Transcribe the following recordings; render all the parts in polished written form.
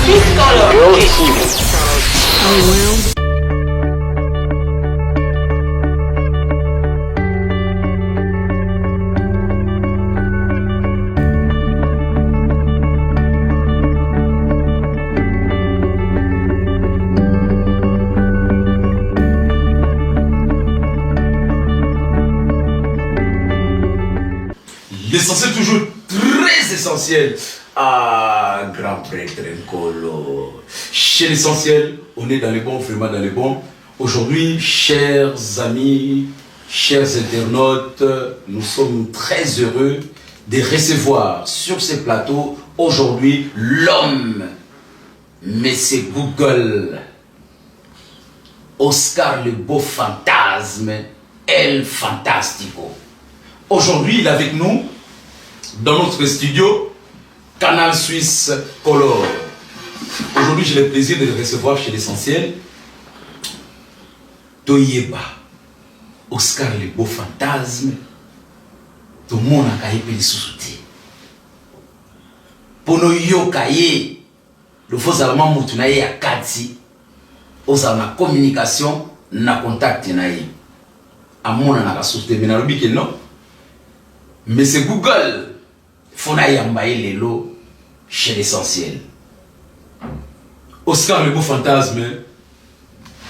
Real TV. L'essentiel toujours très essentiel. Ah, grand prêtre Nkolo. Chez l'essentiel, on est dans les bons, vraiment dans les bons. Aujourd'hui, chers amis, chers internautes, nous sommes très heureux de recevoir sur ces plateaux aujourd'hui l'homme, Monsieur Google, Oscar le beau fantasme, El Fantastico. Aujourd'hui, il est avec nous dans notre studio Canal Suisse Color. Aujourd'hui, j'ai le plaisir de le recevoir chez l'essentiel. Toyeba, Oscar le beau fantasme, tout le monde a caillé sous soutien. Pour nous, yo caillé, le faux allemand moutunaye à Kati, aux la communication, na contact naïe. À mon an a soutenu, mais na que non. Mais c'est Google, faut na yambaye les lots chez l'essentiel. Oscar le beau fantasme,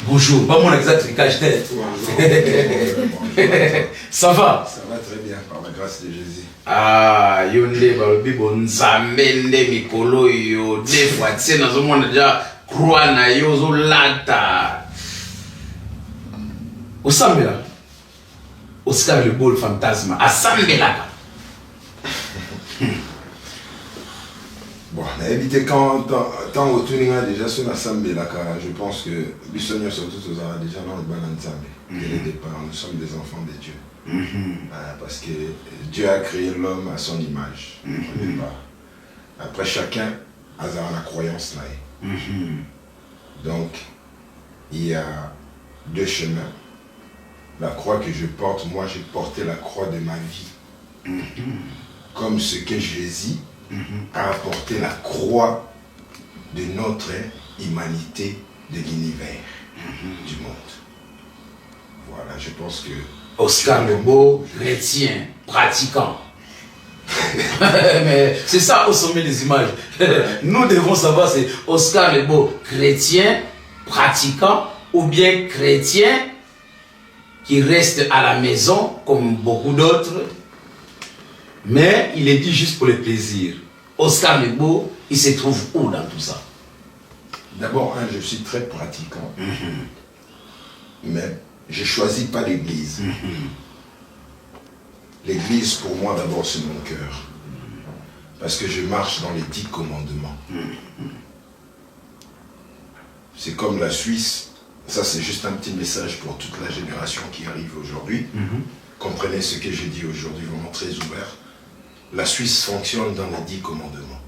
bonjour, pas mon exact tricage tête. Ça va? Ça va très bien, par la grâce de Jésus. Ah, yonde balobi bon zamende mikolo yo des fois tu sais dans un monde déjà croix na yo zo lata. Osambela. Oscar le beau fantasme, asambela. Bon, on a évité quand au tuning a déjà sur l'assemblée là, je pense que Bissonio surtout aura déjà dans le bon ensemble. Dès le départ, nous sommes des enfants de Dieu. Parce que Dieu a créé l'homme à son image. Au départ. Après, chacun a la croyance là. Donc, il y a deux chemins. La croix que je porte, moi j'ai porté la croix de ma vie. Comme ce que Jésus a apporté la croix de notre humanité, de l'univers, du monde. Voilà, je pense que... Oscar le beau, chrétien, pratiquant. Mais c'est ça au sommet des images. Nous devons savoir c'est Oscar le beau, chrétien, pratiquant, ou bien chrétien qui reste à la maison comme beaucoup d'autres. Mais il est dit juste pour le plaisir. Oscar le beau, il se trouve où dans tout ça? D'abord, je suis très pratiquant. Mais je ne choisis pas l'église. L'église, pour moi, d'abord, c'est mon cœur. Parce que je marche dans les 10 commandements. C'est comme la Suisse. Ça, c'est juste un petit message pour toute la génération qui arrive aujourd'hui. Comprenez ce que je dis aujourd'hui, vraiment très ouvert. La Suisse fonctionne dans les 10 commandements.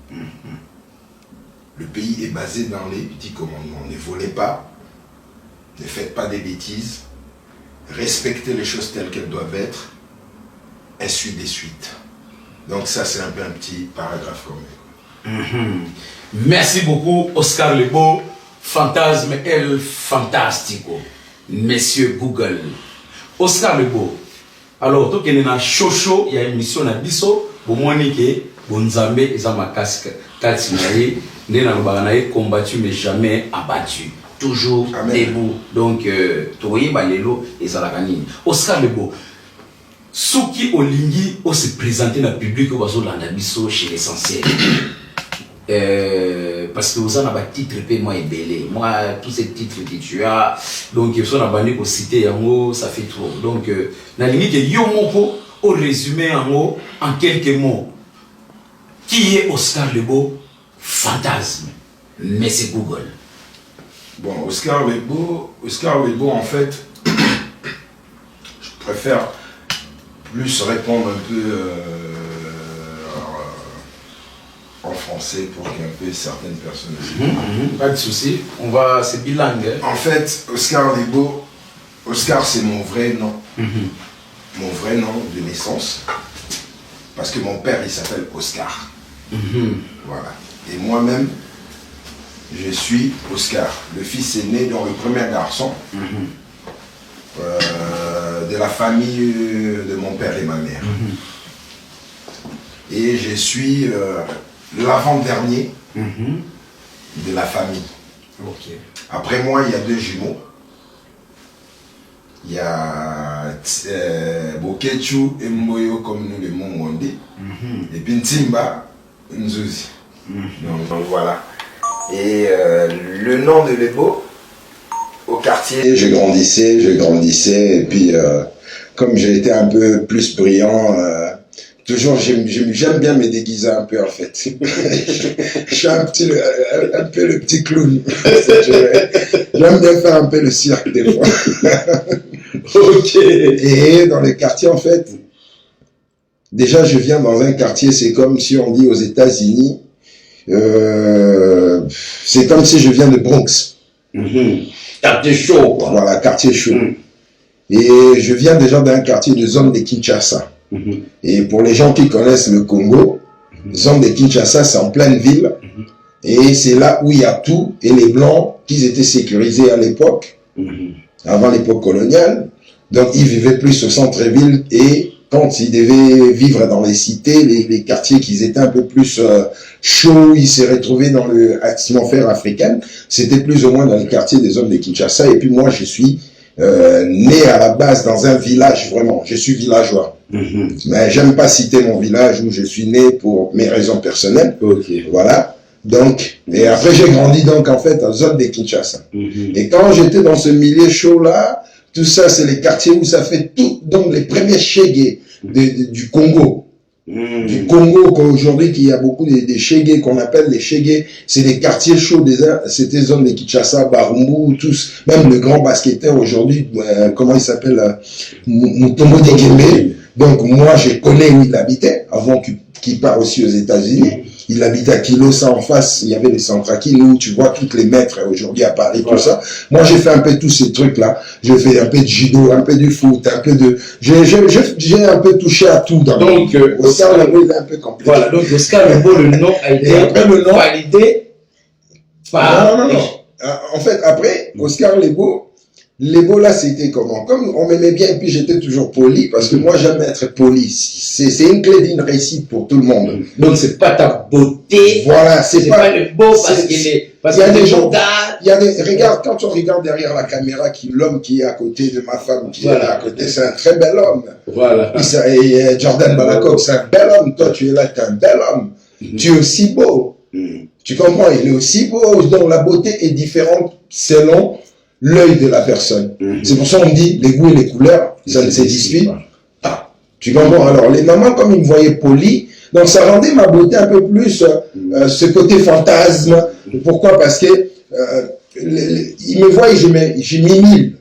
Le pays est basé dans les 10 commandements. Ne volez pas, ne faites pas des bêtises, respectez les choses telles qu'elles doivent être, ainsi de suite. Donc ça, c'est un peu un petit paragraphe quand même. Merci beaucoup, Oscar le beau, fantasme El Fantastico, Monsieur Google. Oscar le beau. Alors, toi qui es dans Chocho, il y a une mission à Bisso, pour moi, Bonzambe, ils ont ma casque, Katinaye, Nenanobanaye, combattu mais jamais abattu. Toujours debout. Donc, tu vois, Balelo et Zalagani. Oscar le beau. Souki Olingi, on se présenter dans le public, on va se rendre Bisso chez l'essentiel. Parce que vous avez un titre peu moi belé. Moi, tous ces titres que tu as, donc ils sont abonnés pour citer en haut, ça fait trop. Donc, la limite, Yomoko, au résumé en haut, en quelques mots. Qui est Oscar le beau? Fantasme. Mais c'est Google. Bon, Oscar le beau, en fait, je préfère plus répondre un peu en français pour qu'un peu certaines personnes... Pas de souci, c'est bilingue. Hein? En fait, Oscar le beau, Oscar c'est mon vrai nom. Mon vrai nom de naissance. Parce que mon père il s'appelle Oscar. Voilà. Et moi-même, je suis Oscar, le fils aîné, donc le premier garçon de la famille de mon père et ma mère. Et je suis l'avant-dernier de la famille. Ok. Après moi, il y a 2 jumeaux. Il y a Bokechu et Mboyo, comme nous les mots on dit. Et puis Ntimba, Nzuzi. Donc voilà. Et le nom de Lebo, au quartier, je grandissais. Et puis, comme j'ai été un peu plus brillant, toujours, j'aime bien me déguiser un peu, en fait. Je suis un peu le petit clown. J'aime bien faire un peu le cirque, des fois. Ok. Et dans le quartier, en fait, déjà, je viens dans un quartier, c'est comme si on dit aux États-Unis, c'est comme si je viens de Bronx. Quartier chaud, quoi. Voilà, quartier chaud. Et je viens déjà d'un quartier de zone de Kinshasa. Et pour les gens qui connaissent le Congo, zone de Kinshasa, c'est en pleine ville. Et c'est là où il y a tout. Et les Blancs, qui étaient sécurisés à l'époque, avant l'époque coloniale, donc ils vivaient plus au centre-ville. Et quand ils devaient vivre dans les cités, les quartiers qui étaient un peu plus chauds, ils se retrouvaient dans l'atmosphère africaine, c'était plus ou moins dans les quartiers des zones de Kinshasa. Et puis moi, je suis né à la base dans un village, vraiment, je suis villageois. Mais j'aime pas citer mon village où je suis né pour mes raisons personnelles. Voilà. Donc, et après j'ai grandi donc en fait en zone de Kinshasa. Et quand j'étais dans ce milieu chaud là, tout ça c'est les quartiers où ça fait tout, donc les premiers shégés du Congo. Du Congo qu'aujourd'hui il y a beaucoup de shégés qu'on appelle les shégés, c'est les quartiers chauds c'était zone de Kinshasa, Barumbu, tous, même le grand basketteur aujourd'hui, comment il s'appelle, Mutombo Dikembe. Donc moi je connais où il habitait avant qu'il part aussi aux États-Unis. Il habitait à Kilosa en face, il y avait les Centraquines où tu vois toutes les maîtres aujourd'hui à Paris, tout ça. Moi j'ai fait un peu tous ces trucs-là. J'ai fait un peu de judo, un peu du foot, un peu de... J'ai un peu touché à tout. Donc, Oscar Lebo est un peu compliqué. Voilà, donc Oscar Lebo, le nom a été validé par... Non. En fait, après, Oscar Lebo là, c'était comment? Comme on m'aimait bien et puis j'étais toujours poli, parce que moi j'aime être poli. C'est une clé d'une réussite pour tout le monde. Donc c'est pas ta beauté. Voilà, c'est pas le beau parce qu'il est... Parce qu'il y a des gens... Regarde, quand on regarde derrière la caméra, l'homme qui est à côté de ma femme, qui est à côté, c'est un très bel homme. Voilà. Et Jordan Balakov, c'est un bel homme. Toi, tu es là, tu es un bel homme. Tu es aussi beau. Tu comprends? Il est aussi beau. Donc la beauté est différente selon l'œil de la personne. C'est pour ça qu'on dit les goûts et les couleurs, ça ne se dispute pas. Tu comprends? Alors, les mamans, comme ils me voyaient poli, donc ça rendait ma beauté un peu plus ce côté fantasme. Pourquoi? Parce que ils me voient et je m'imile.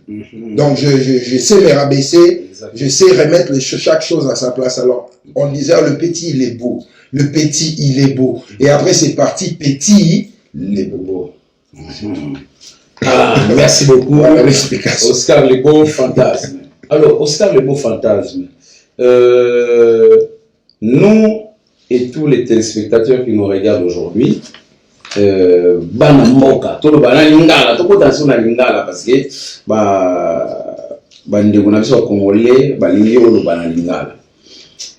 Donc, je sais me rabaisser, je sais remettre chaque chose à sa place. Alors, on disait, le petit, il est beau. Le petit, il est beau. Et après, c'est parti, petit, il est beau. Ah, merci beaucoup. Voilà l'explication. Oscar Lebo, fantasme. Alors, Oscar Lebo, fantasme. Nous et tous les téléspectateurs qui nous regardent aujourd'hui, bana mboka, tout le bana lingala, tout le temps na lingala parce que ndeko na biso congolais balingi oyo bana lingala.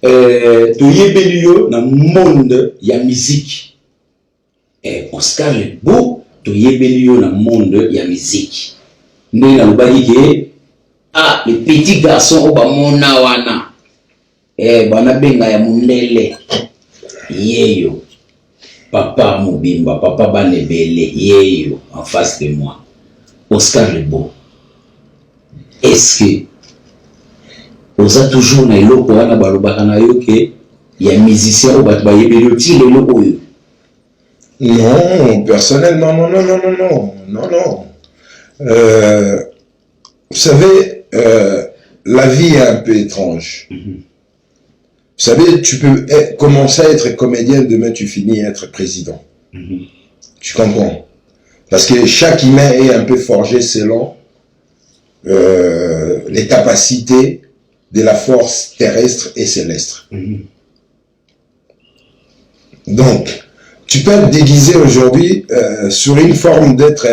Toyebeli yo na monde ya musique. Oscar Lebo toyebeli yo na monde ya musique. Ndenge nalobaki ke les petits garçons oyo bamona wana bana benga ya mundele yeyo papa Mobimba, papa Banebele yeyo en face de moi. Oscar Lebo, est-ce que oza toujours na eloko wana balobaka na yo ke ya musicien oyo bato bayebeli yo ti lelo oyo? Non, personnellement, non. Vous savez, la vie est un peu étrange. Vous savez, tu peux commencer à être comédien, demain tu finis à être président. Tu comprends? Parce que chaque humain est un peu forgé selon les capacités de la force terrestre et céleste. Donc, tu peux être déguisé aujourd'hui sur une forme d'être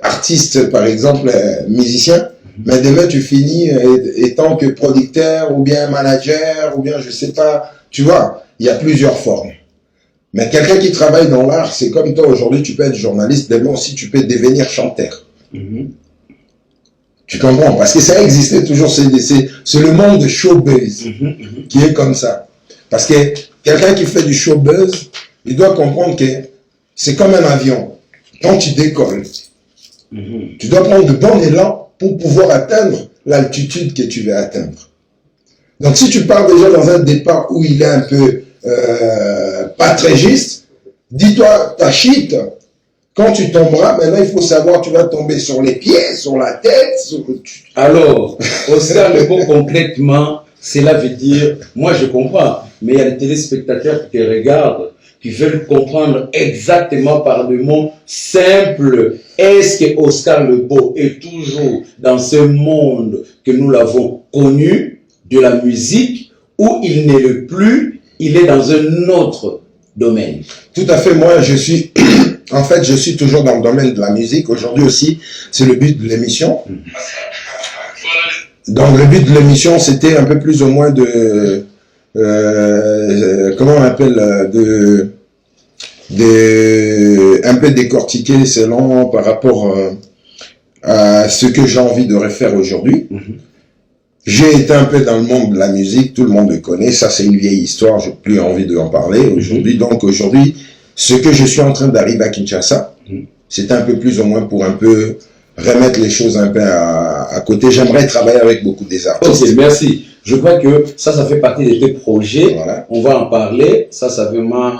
artiste, par exemple, musicien, mais demain tu finis étant que producteur ou bien manager ou bien je sais pas, tu vois, il y a plusieurs formes. Mais quelqu'un qui travaille dans l'art, c'est comme toi aujourd'hui, tu peux être journaliste, demain aussi tu peux devenir chanteur. Tu comprends? Parce que ça existait toujours, c'est le monde de showbiz qui est comme ça. Parce que quelqu'un qui fait du showbiz, il doit comprendre que c'est comme un avion. Quand tu décolles, tu dois prendre de bons élans pour pouvoir atteindre l'altitude que tu veux atteindre. Donc si tu pars déjà dans un départ où il est un peu pas très juste, dis-toi, ta shit, quand tu tomberas, maintenant il faut savoir, tu vas tomber sur les pieds, sur la tête. Alors, Oscar Lebeau, concrètement, cela veut dire, moi je comprends, mais il y a des téléspectateurs qui te regardent, qui veulent comprendre exactement par des mots simples. Est-ce que Oscar Lebeau est toujours dans ce monde que nous l'avons connu, de la musique, ou il n'est le plus, il est dans un autre domaine? Tout à fait, moi je suis, en fait je suis toujours dans le domaine de la musique. Aujourd'hui aussi, c'est le but de l'émission. Donc le but de l'émission, c'était un peu plus ou moins de, comment on appelle, un peu décortiquer selon par rapport à ce que j'ai envie de refaire aujourd'hui. J'ai été un peu dans le monde de la musique, tout le monde le connaît, ça c'est une vieille histoire, j'ai plus envie d'en parler aujourd'hui. Donc aujourd'hui, ce que je suis en train d'arriver à Kinshasa, c'est un peu plus ou moins pour un peu remettre les choses un peu à côté. J'aimerais travailler avec beaucoup des artistes. Ok, merci. Je crois que ça fait partie de tes projets. Voilà. On va en parler. Ça vraiment,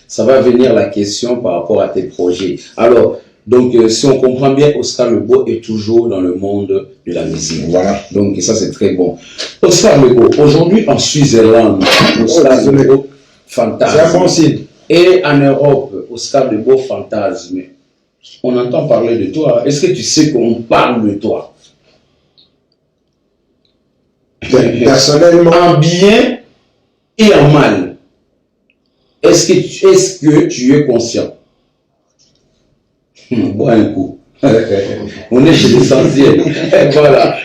ça va venir la question par rapport à tes projets. Alors, donc, si on comprend bien, Oscar Lebeau est toujours dans le monde de la musique. Voilà. Donc, ça, c'est très bon. Oscar Lebeau, aujourd'hui en Suisse-Irlande, Oscar Lebeau fantasme. C'est un bon signe. Et en Europe, Oscar Lebeau fantasme. On entend parler de toi. Est-ce que tu sais qu'on parle de toi? Personnellement, En bien et en mal. Est-ce que tu es conscient? Bois un coup. On est chez l'essentiel. Voilà.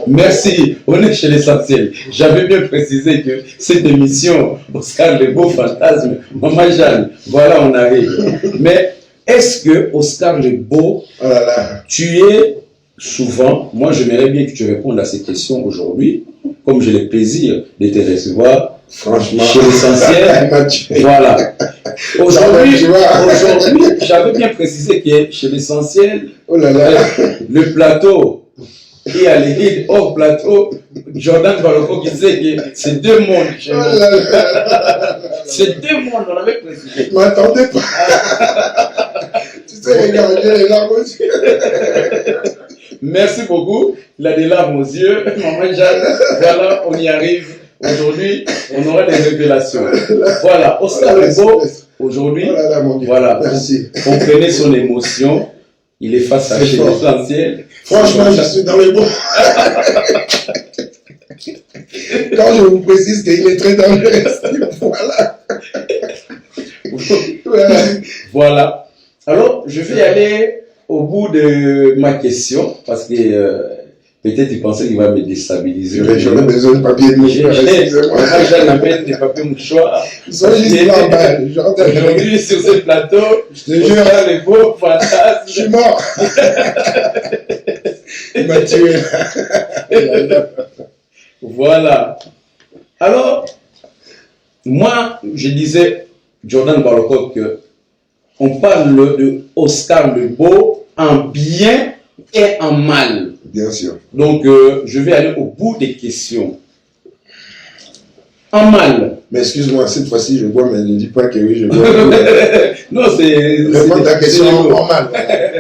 Merci. On est chez l'essentiel. J'avais bien précisé que cette émission, Oscar Lebeau fantasme, Maman Jeanne, voilà, on arrive. Mais est-ce que Oscar Lebeau, oh là là. tu es souvent, moi j'aimerais bien que tu répondes à ces questions aujourd'hui, comme j'ai le plaisir de te recevoir, Franchement, chez l'essentiel. Voilà. Aujourd'hui, j'avais bien précisé que chez l'essentiel, oh là là. le plateau et à l'église hors plateau, Jordan Baloko qui sait que c'est deux mondes chez nous. Oh là là. C'est deux mondes, on avait précisé. Je m'attendais pas. Tu sais, regarde, j'ai les larmes aux yeux. Merci beaucoup. Il a des larmes aux yeux. Maman Jeanne, voilà, on y arrive. Aujourd'hui, on aura des révélations. Voilà, Oscar Lebeau, aujourd'hui, Oh là là, mon Dieu. voilà, Merci. comprenez son émotion. Il est face à chez l'essentiel. Franchement, je suis dans les bons. Quand je vous précise qu'il est très dans le voilà. Voilà. Voilà. Alors, je vais aller au bout de ma question parce que peut-être il pensait qu'il va me déstabiliser. J'aurais besoin de papier de mouchoir, excusez-moi. Moi, j'ai l'amène des papiers mouchoirs. Ils sont juste là-bas. Aujourd'hui, sur ce plateau, je te jure, les beaux fantasmes. je suis mort. Il m'a tué. Voilà. Alors, moi, je disais, Jordan Baloko, que on parle de Oscar Lebeau en bien et en mal. Bien sûr. Donc, je vais aller au bout des questions. En mal. Mais excuse-moi, cette fois-ci, je bois, mais ne dis pas que oui, je bois. Non, c'est... Réponds à ta question en mal.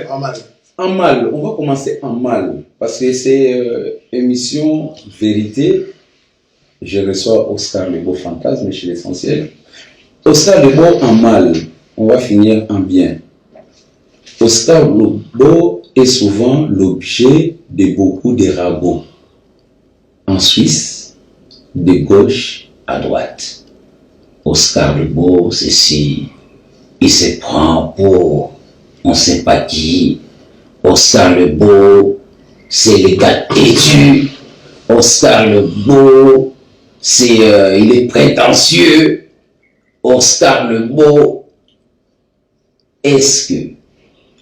En mal. En mal, on va commencer en mal. Parce que c'est émission vérité. Je reçois Oscar Lebeau fantasme chez l'essentiel. Oscar Lebeau en mal. On va finir en bien. Oscar Lebeau est souvent l'objet de beaucoup de ragots. En Suisse, de gauche à droite. Oscar Le Beau, ceci, il se prend pour on ne sait pas qui. Oscar Le Beau, c'est le gars têtu. Oscar Le Beau, il est prétentieux. Oscar Le Beau, est-ce que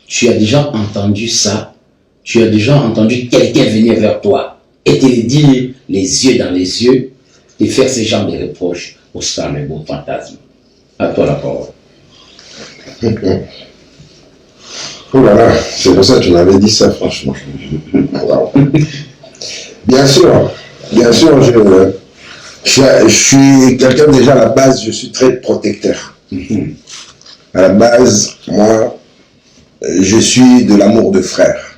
tu as déjà entendu ça? Tu as déjà entendu quelqu'un venir vers toi et te dire les yeux dans les yeux et faire ce genre de reproches? Oscar Le Beau, fantasme. À toi la parole. Oh là là, c'est pour ça que tu m'avais dit ça, franchement. Wow. Bien sûr, je suis quelqu'un déjà à la base, je suis très protecteur. À la base, moi, je suis de l'amour de frère.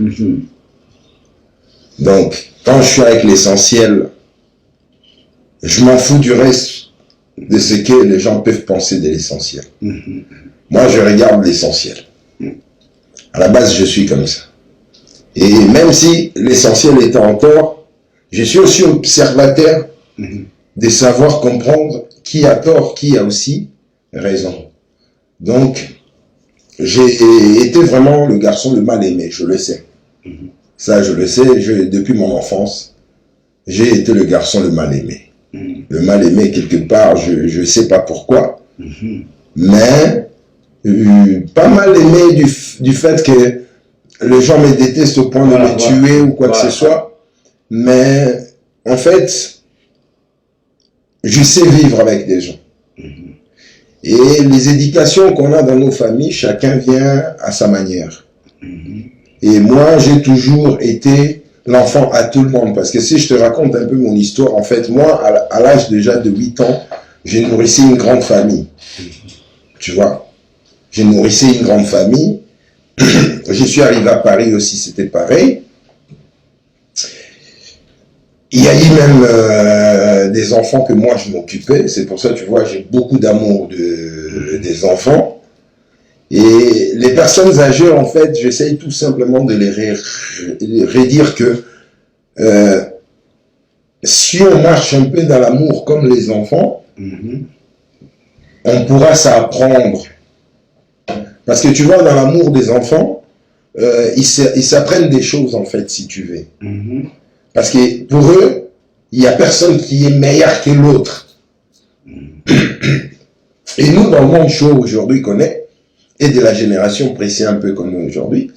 Donc, quand je suis avec l'essentiel, je m'en fous du reste de ce que les gens peuvent penser de l'essentiel. Moi, je regarde l'essentiel. À la base, je suis comme ça. Et même si l'essentiel est en tort, je suis aussi observateur de savoir comprendre qui a tort, qui a aussi raison. Donc, j'ai été vraiment le garçon le mal aimé, je le sais. Ça, je le sais, depuis mon enfance, j'ai été le garçon le mal aimé. Le mal aimé, quelque part, je ne sais pas pourquoi, mais pas mal aimé du fait que les gens me détestent au point de me tuer ou quoi que ce soit, mais en fait, je sais vivre avec des gens. Et les éducations qu'on a dans nos familles, chacun vient à sa manière. Et moi, j'ai toujours été l'enfant à tout le monde. Parce que si je te raconte un peu mon histoire, en fait, moi, à l'âge déjà de 8 ans, j'ai nourrissé une grande famille. Tu vois, j'ai nourrissé une grande famille. Je suis arrivé à Paris aussi, c'était pareil. Il y a eu même des enfants que moi je m'occupais. C'est pour ça, tu vois, j'ai beaucoup d'amour des enfants. Et les personnes âgées, en fait, j'essaye tout simplement de les redire que si on marche un peu dans l'amour comme les enfants, on pourra s'apprendre. Parce que tu vois, dans l'amour des enfants, ils s'apprennent des choses, en fait, si tu veux. Parce que pour eux, il n'y a personne qui est meilleur que l'autre. Et nous, dans le monde chaud aujourd'hui qu'on est, et de la génération pressée un peu comme nous aujourd'hui,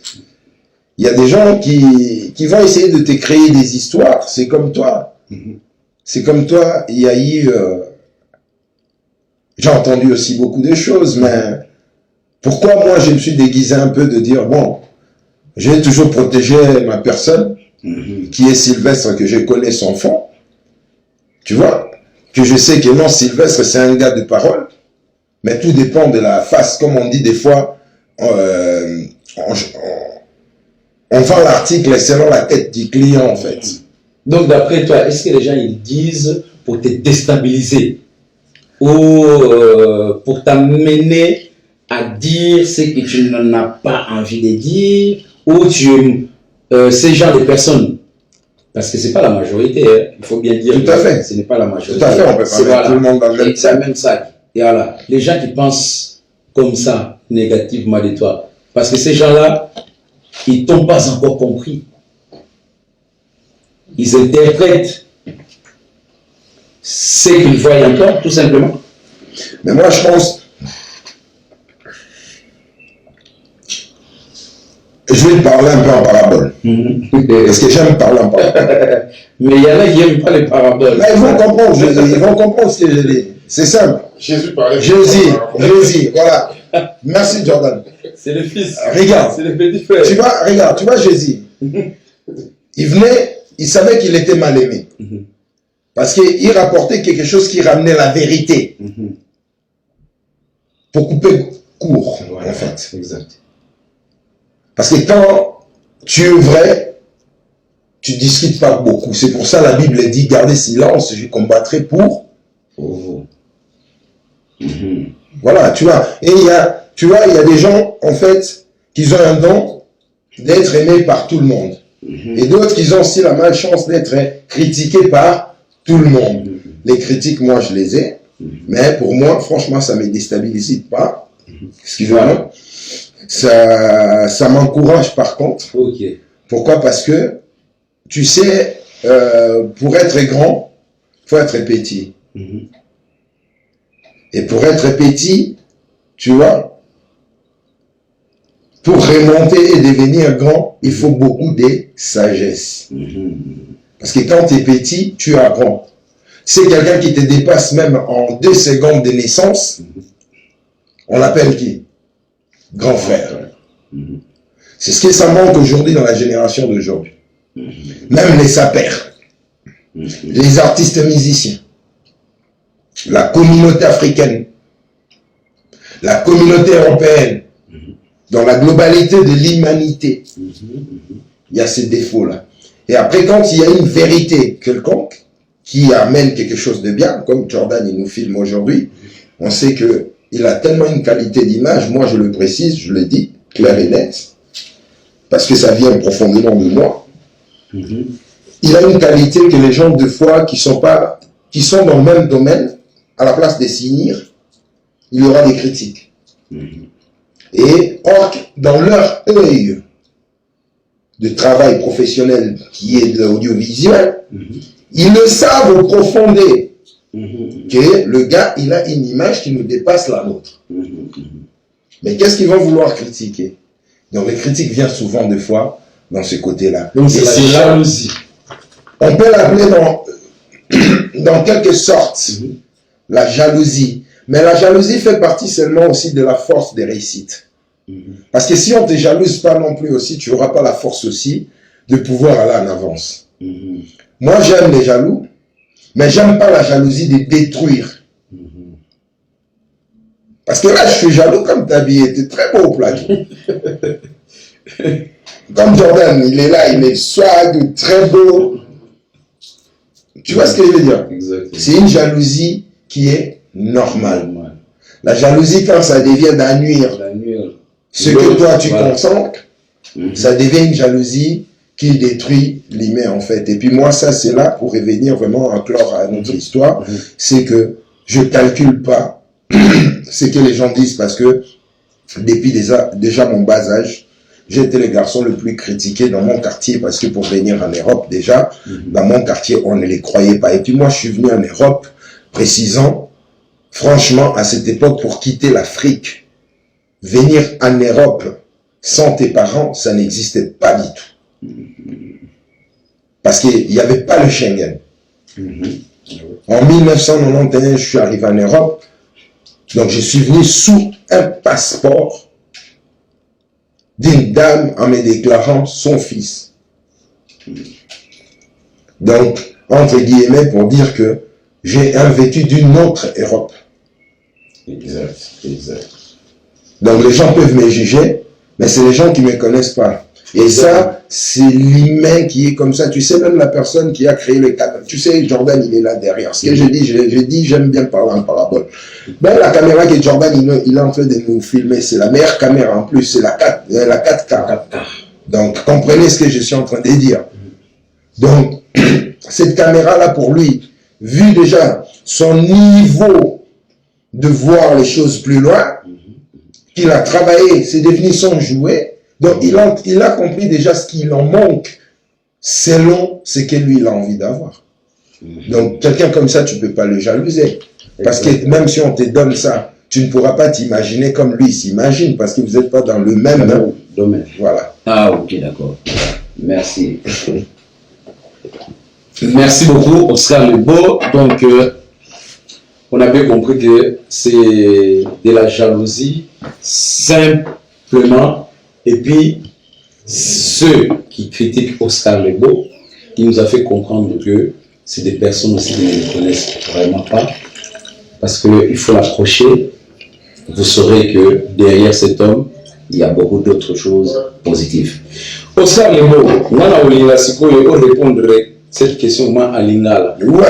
il y a des gens qui vont essayer de te créer des histoires. C'est comme toi. C'est comme toi, il y a eu... j'ai entendu aussi beaucoup de choses, mais pourquoi moi je me suis déguisé un peu de dire, bon, je vais toujours protéger ma personne, qui est Sylvestre, que je connais son fond, tu vois, que je sais que non, Sylvestre c'est un gars de parole, mais tout dépend de la face, comme on dit des fois, on vend l'article selon la tête du client en fait. Donc d'après toi, est-ce que les gens ils disent pour te déstabiliser ou pour t'amener à dire ce que tu n'en as pas envie de dire, ou tu ces genre de personnes, parce que c'est pas la majorité, hein. Il faut bien dire. Tout à fait. Ce n'est pas la majorité. Tout à fait, on peut pas mettre tout le monde dans le même sac. Même sac. Et voilà, les gens qui pensent comme ça, négativement de toi, parce que ces gens-là, ils t'ont pas encore compris. Ils interprètent ce qu'ils voient encore, tout simplement. Mais moi, je pense... Je vais te parler un peu en parabole. Parce que j'aime parler en parabole. Mais il y en a qui n'aiment pas les paraboles. Mais ils vont comprendre, ils vont comprendre ce que je dis. C'est simple. Jésus parlait. Jésus, voilà. Merci Jordan. C'est le fils. Regarde. C'est le petit frère. Tu vois Jésus. Il venait, il savait qu'il était mal aimé. Parce qu'il rapportait quelque chose qui ramenait la vérité. Pour couper court, en fait. Exact. Parce que quand tu es vrai, tu ne discutes pas beaucoup. C'est pour ça la Bible dit, gardez silence, je combattrai pour vous. Voilà, tu vois. Et il y a des gens, en fait, qui ont un don d'être aimés par tout le monde. Et d'autres qui ont aussi la malchance d'être critiqués par tout le monde. Les critiques, moi, je les ai. Mais pour moi, franchement, ça ne me déstabilise pas. Excusez-moi. Ça m'encourage par contre. Ok. Pourquoi? Parce que, tu sais, pour être grand, il faut être petit. Et pour être petit, tu vois, pour remonter et devenir grand, il faut beaucoup de sagesse. Parce que quand tu es petit, tu apprends. C'est quelqu'un qui te dépasse même en 2 secondes de naissance. On l'appelle qui? Grand frère. C'est ce que ça manque aujourd'hui dans la génération d'aujourd'hui. Même les sapeurs, les artistes musiciens, la communauté africaine, la communauté européenne, dans la globalité de l'humanité, il y a ces défauts-là. Et après, quand il y a une vérité quelconque qui amène quelque chose de bien, comme Jordan il nous filme aujourd'hui, on sait qu'il a tellement une qualité d'image, moi je le précise, je le dis, clair et net, parce que ça vient profondément de moi. Il a une qualité que les gens, des fois, qui sont dans le même domaine, à la place de s'unir, il y aura des critiques. Et or, dans leur œil de travail professionnel qui est de l'audiovisuel, ils le savent au profondé que le gars, il a une image qui nous dépasse la nôtre. Mais qu'est-ce qu'ils vont vouloir critiquer? Donc les critiques viennent souvent des fois dans ce côté-là. Donc c'est la jalousie. On peut l'appeler dans quelque sorte la jalousie. Mais la jalousie fait partie seulement aussi de la force des réussites. Parce que si on ne te jalouse pas non plus aussi, tu n'auras pas la force aussi de pouvoir aller en avance. Moi j'aime les jaloux, mais j'aime pas la jalousie de détruire. Parce que là je suis jaloux comme ta vie était très beau au plateau. Comme Jordan, il est là, il est swag, très beau. Tu vois ce que je veux dire? C'est une jalousie qui est normale. La jalousie, quand ça devient d'en nuire, ce que toi tu consentes, ça devient une jalousie qui détruit l'humain en fait. Et puis moi, ça c'est là pour revenir vraiment en clore à notre histoire, c'est que je ne calcule pas ce que les gens disent parce que depuis déjà mon bas âge, j'ai été le garçon le plus critiqué dans mon quartier parce que pour venir en Europe déjà, dans mon quartier, on ne les croyait pas. Et puis moi, je suis venu en Europe, précisant, franchement, à cette époque, pour quitter l'Afrique, venir en Europe sans tes parents, ça n'existait pas du tout. Parce qu'il n'y avait pas le Schengen. En 1991, je suis arrivé en Europe, donc je suis venu sous un passeport d'une dame en me déclarant son fils. Donc, entre guillemets, pour dire que j'ai un vécu d'une autre Europe. Exact. Donc, les gens peuvent me juger, mais c'est les gens qui ne me connaissent pas. Et ça, c'est l'humain qui est comme ça. Tu sais, même la personne qui a créé le cadre. Tu sais, Jordan, il est là derrière. Ce que je dis, j'aime bien parler en parabole. Ben, la caméra que Jordan, il est en train de nous filmer, c'est la meilleure caméra en plus, c'est la 4K. Donc, comprenez ce que je suis en train de dire. Donc, cette caméra-là, pour lui, vu déjà son niveau de voir les choses plus loin, qu'il a travaillé, c'est devenu son jouet. Donc, il a compris déjà ce qu'il en manque selon ce que lui, il a envie d'avoir. Donc, quelqu'un comme ça, tu ne peux pas le jalouser. Parce que même si on te donne ça, tu ne pourras pas t'imaginer comme lui s'imagine, parce que vous n'êtes pas dans le même domaine. Voilà. Ah, ok, d'accord. Merci. Merci beaucoup, Oscar Lebeau. Donc, on a bien compris que c'est de la jalousie, simplement. Et puis, ceux qui critiquent Oscar Lebeau, il nous a fait comprendre que c'est des personnes aussi qui ne le connaissent vraiment pas. Parce qu'il faut l'approcher, vous saurez que derrière cet homme, il y a beaucoup d'autres choses positives. Oscar Lebeau, moi, je répondre à cette question à Lingala. Ouais.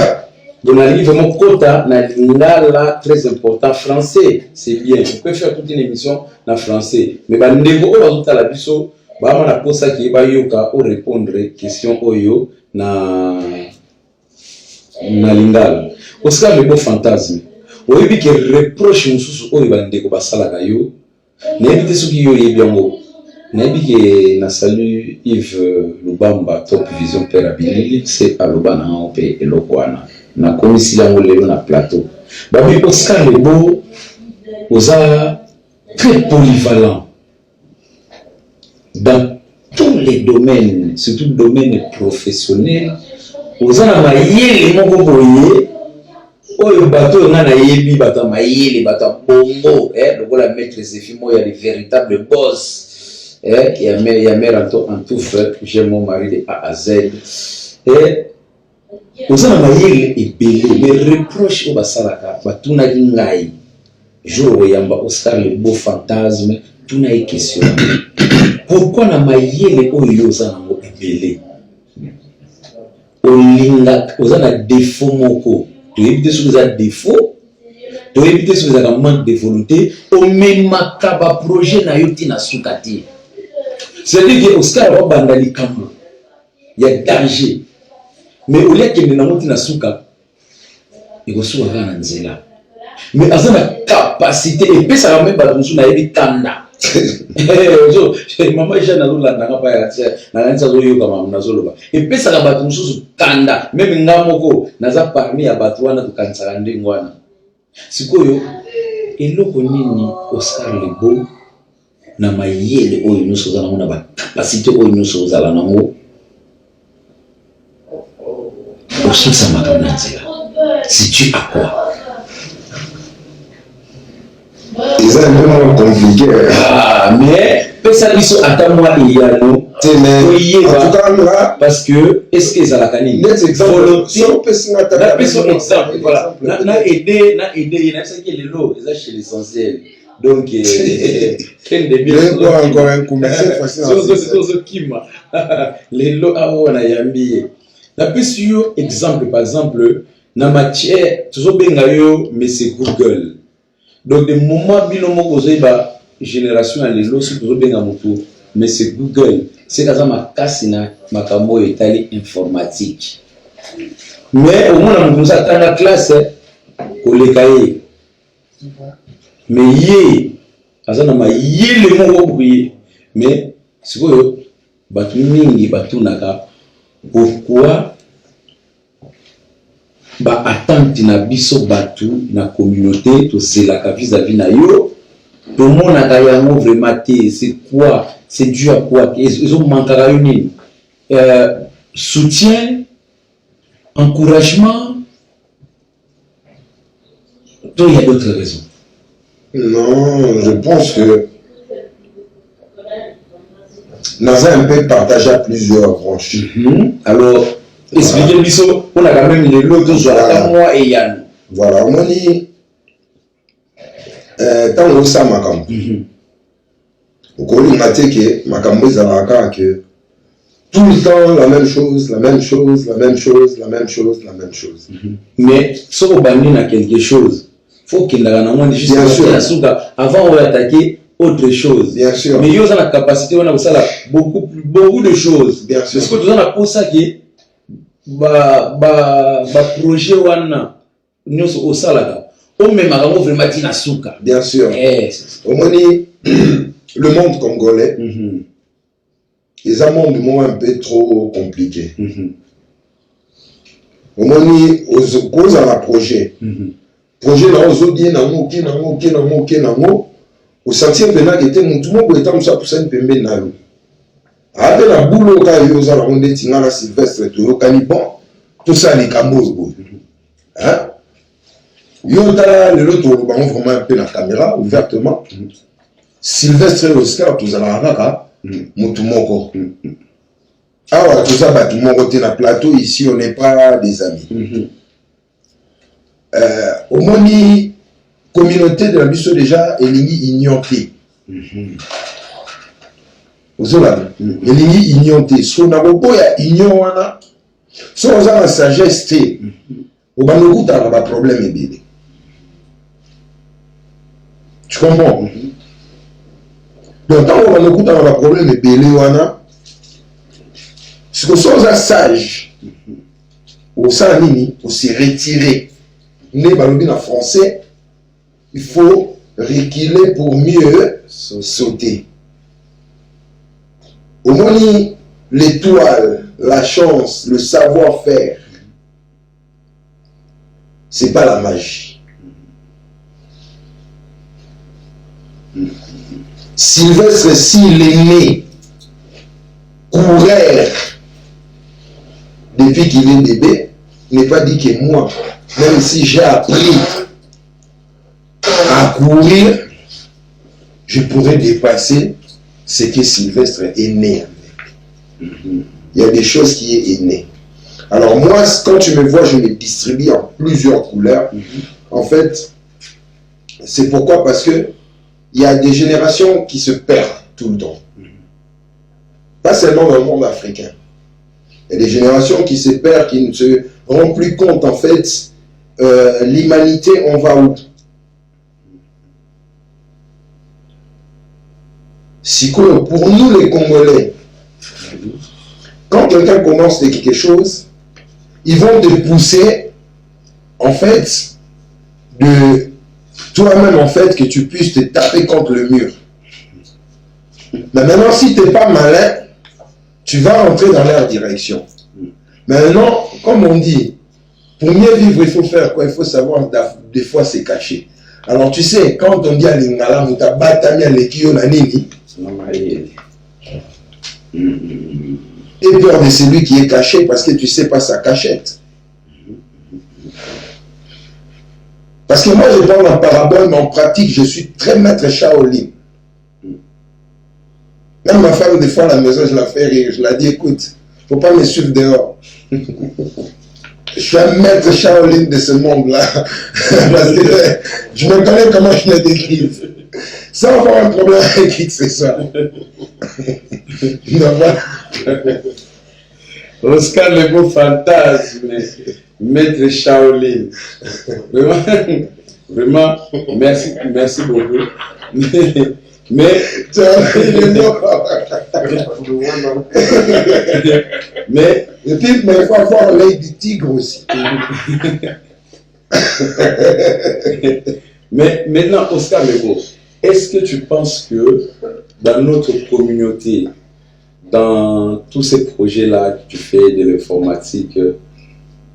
Donc, on a vraiment quota na Lingala, très important, français. C'est bien. On peut faire toute une émission en français. Mais on va la biso, on a posé qui va répondre à question oyo na Lingala. Oscar Lebeau fantasme. oyebi ke reproche mosusu oyo bandeko basalaka yo nayebi te soki yo oyebi yango nayebi ke na salut Yves Lubamba Top Vision Père Abilili se aloba na yango mpe eloko wana nakomisi yango lelo na plateau babi Oscar Lebo oza très polyvalent dans tous les domaines, surtout le domaine professionnel. Oza na mayele moko boye oyo bato nga na yebi bato mayele bato bongo lokola maître Zefimo ya les véritables boss ya mère en tout fait j'ai mon mari de A à Z oza na mayele ebele les reproches oyo basalaka batunaki ngai jour oyamba Oscar Lebo fantasme tuna ye question pourquoi na mayele oyo oza nango ebele olinga oza na défaut moko toyebi te soki eza défaut toyebi te soki ezaka manque de volonté omemaka baprojet na yo ntina suka te c'est-à-dire que Oscar abanda likambo ya danger mais olia kende nango ntina suka ekosuka kaka na nzela mais aza na capacité epesaka me bato mosusu nayebi tanda mama jean azolandanga pa nakanisi azoyoka mamu nazoloba epesaka bato mosusu kanda meme nga moko naza parmi ya bato wana tokanisaka ndenge wana sikoyo eloko nini Oscar Lebo na mayele oyo nyonso oza nango na bacapacité oyo nyonso ozala nango osukisa makambo na nzela si tu à quoi C'est vraiment compliqué. Ah, mais pesa biso ata moi iyano en tout cas là parce que est-ce que ça la canine volonté on peut se mettre à exemple voilà na aider na ça qui est le lot ça chez l'essentiel donc quel début encore un coup mais cette fois-ci les lots à on a yambi la plus exemple par exemple na matière toujours benga yo mais c'est Google. Donc, des moments, binomo, ba génération à l'élo, si vous avez un moto, mais c'est Google. C'est comme ma cassina, ma camo est allé informatique. Mais au moins, on nous attend la classe, au les cahiers. Mais yé, azana yé le mot briller. Mais, c'est quoi, batu mingi, batu naka, pourquoi? Ba attente na biso batu na communauté to c'est la vis-à-vis na yo tout le monde a yango vraiment c'est quoi c'est dû à quoi ils ont manqué une soutien encouragement donc il y a d'autres raisons non je pense que nous avons un peu partagé à plusieurs branches alors expliquez biso on a quand même les lots de joie moi et Yann voilà on dit tant que ça makambo okolinga te ke makambo ezalaka que tout le temps la même chose mais si on abandonne quelque chose faut qu'il y ait un juste avant on attaquer autre chose bien sûr mais il y a la capacité on a beaucoup de choses bien sûr parce que tout ça pour ça que projet wana nyonso osalaka o memaka ngo vraiment tina suka bien sûr au moins le monde congolais ils ont un peu trop compliqué au moins aux causes à la projet là aux autres nango au sentir pena que tout le monde est comme ça pour ça pembe na yo avec la boulot ka yo za la onde tingala Sylvestre to bon tout ça les cambos hein yo ta le lot to ba vraiment un peu la caméra ouvertement Sylvestre et Oscar tous ala raka mutu moko ah tout ça ba tout moko te na plateau ici on n'est pas des amis au moni communauté de la biso déjà elingi ignorer Ozola, elingi ignorer so na boya ignorana so oza na sagesse obanokuta ba problème ebele tu comprends donc tant obanokuta ba problème ebele wana si ko so oza sage o sa nini o se retirer ne balobi na français il faut reculer pour mieux sauter. Au moins, l'étoile, la chance, le savoir-faire, c'est pas la magie. Sylvestre, s'il est né, courir depuis qu'il est bébé, n'est pas dit que moi, même si j'ai appris à courir, je pourrais dépasser ce que Sylvestre est né avec. Il y a des choses qui est né. Alors moi, quand tu me vois, je me distribue en plusieurs couleurs. En fait, c'est pourquoi? Parce que il y a des générations qui se perdent tout le temps. Pas seulement dans le monde africain. Il y a des générations qui se perdent, qui ne se rendent plus compte, en fait, l'humanité, on va où? Pour nous les Congolais, quand quelqu'un commence quelque chose, ils vont te pousser, en fait, de toi-même, en fait, que tu puisses te taper contre le mur. Mais maintenant, si tu n'es pas malin, tu vas rentrer dans leur direction. Maintenant, comme on dit, pour mieux vivre, il faut faire quoi? Il faut savoir, des fois, se cacher. Alors, tu sais, quand on dit à l'ingala, tu as battu à l'équipe, et peur de celui qui est caché parce que tu ne sais pas sa cachette. Parce que moi, je parle en parabole, mais en pratique, je suis très maître Shaolin. Même ma femme, des fois, à la maison, je la fais rire. Je la dis, écoute, il ne faut pas me suivre dehors. Je suis un maître Shaolin de ce monde-là. Parce que je me connais comment je le décris. Sans avoir un problème avec qui c'est ça. Oscar le beau fantasme, maître Shaolin. Vraiment, merci beaucoup. Mais et puis, il faut avoir l'œil du tigre aussi. Mais maintenant, Oscar Lebo, est-ce que tu penses que dans notre communauté, dans tous ces projets-là que tu fais de l'informatique,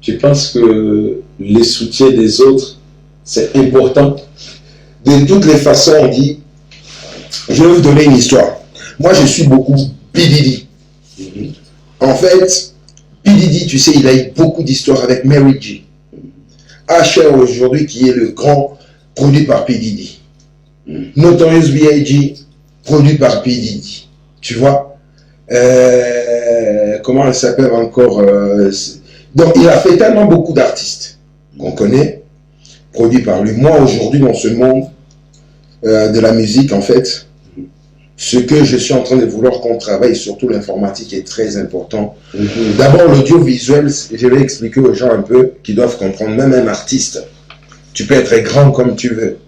tu penses que le soutien des autres, c'est important? De toutes les façons, on dit, je vais vous donner une histoire. Moi, je suis beaucoup P. Diddy. En fait, P. Diddy, tu sais, il a eu beaucoup d'histoires avec Mary J. Asher aujourd'hui, qui est le grand produit par P. Diddy. Notorious B.I.G. produit par P. Diddy. Tu vois, comment elle s'appelle encore, donc il a fait tellement beaucoup d'artistes qu'on connaît, produits par lui. Moi aujourd'hui dans ce monde de la musique, en fait, ce que je suis en train de vouloir qu'on travaille, surtout l'informatique, est très important. D'abord l'audiovisuel, je vais expliquer aux gens un peu, qui doivent comprendre, même un artiste, tu peux être grand comme tu veux,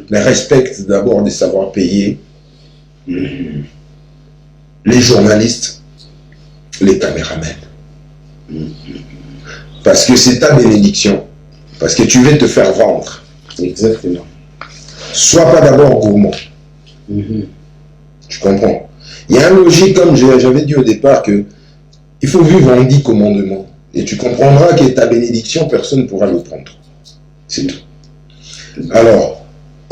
mais respecte d'abord de savoir payer les journalistes, les caméramans. Parce que c'est ta bénédiction. Parce que tu veux te faire vendre. Exactement. Sois pas d'abord gourmand. Tu comprends? Il y a une logique, comme j'avais dit au départ, que il faut vivre en 10 commandements. Et tu comprendras que ta bénédiction, personne ne pourra le prendre. C'est tout. Alors,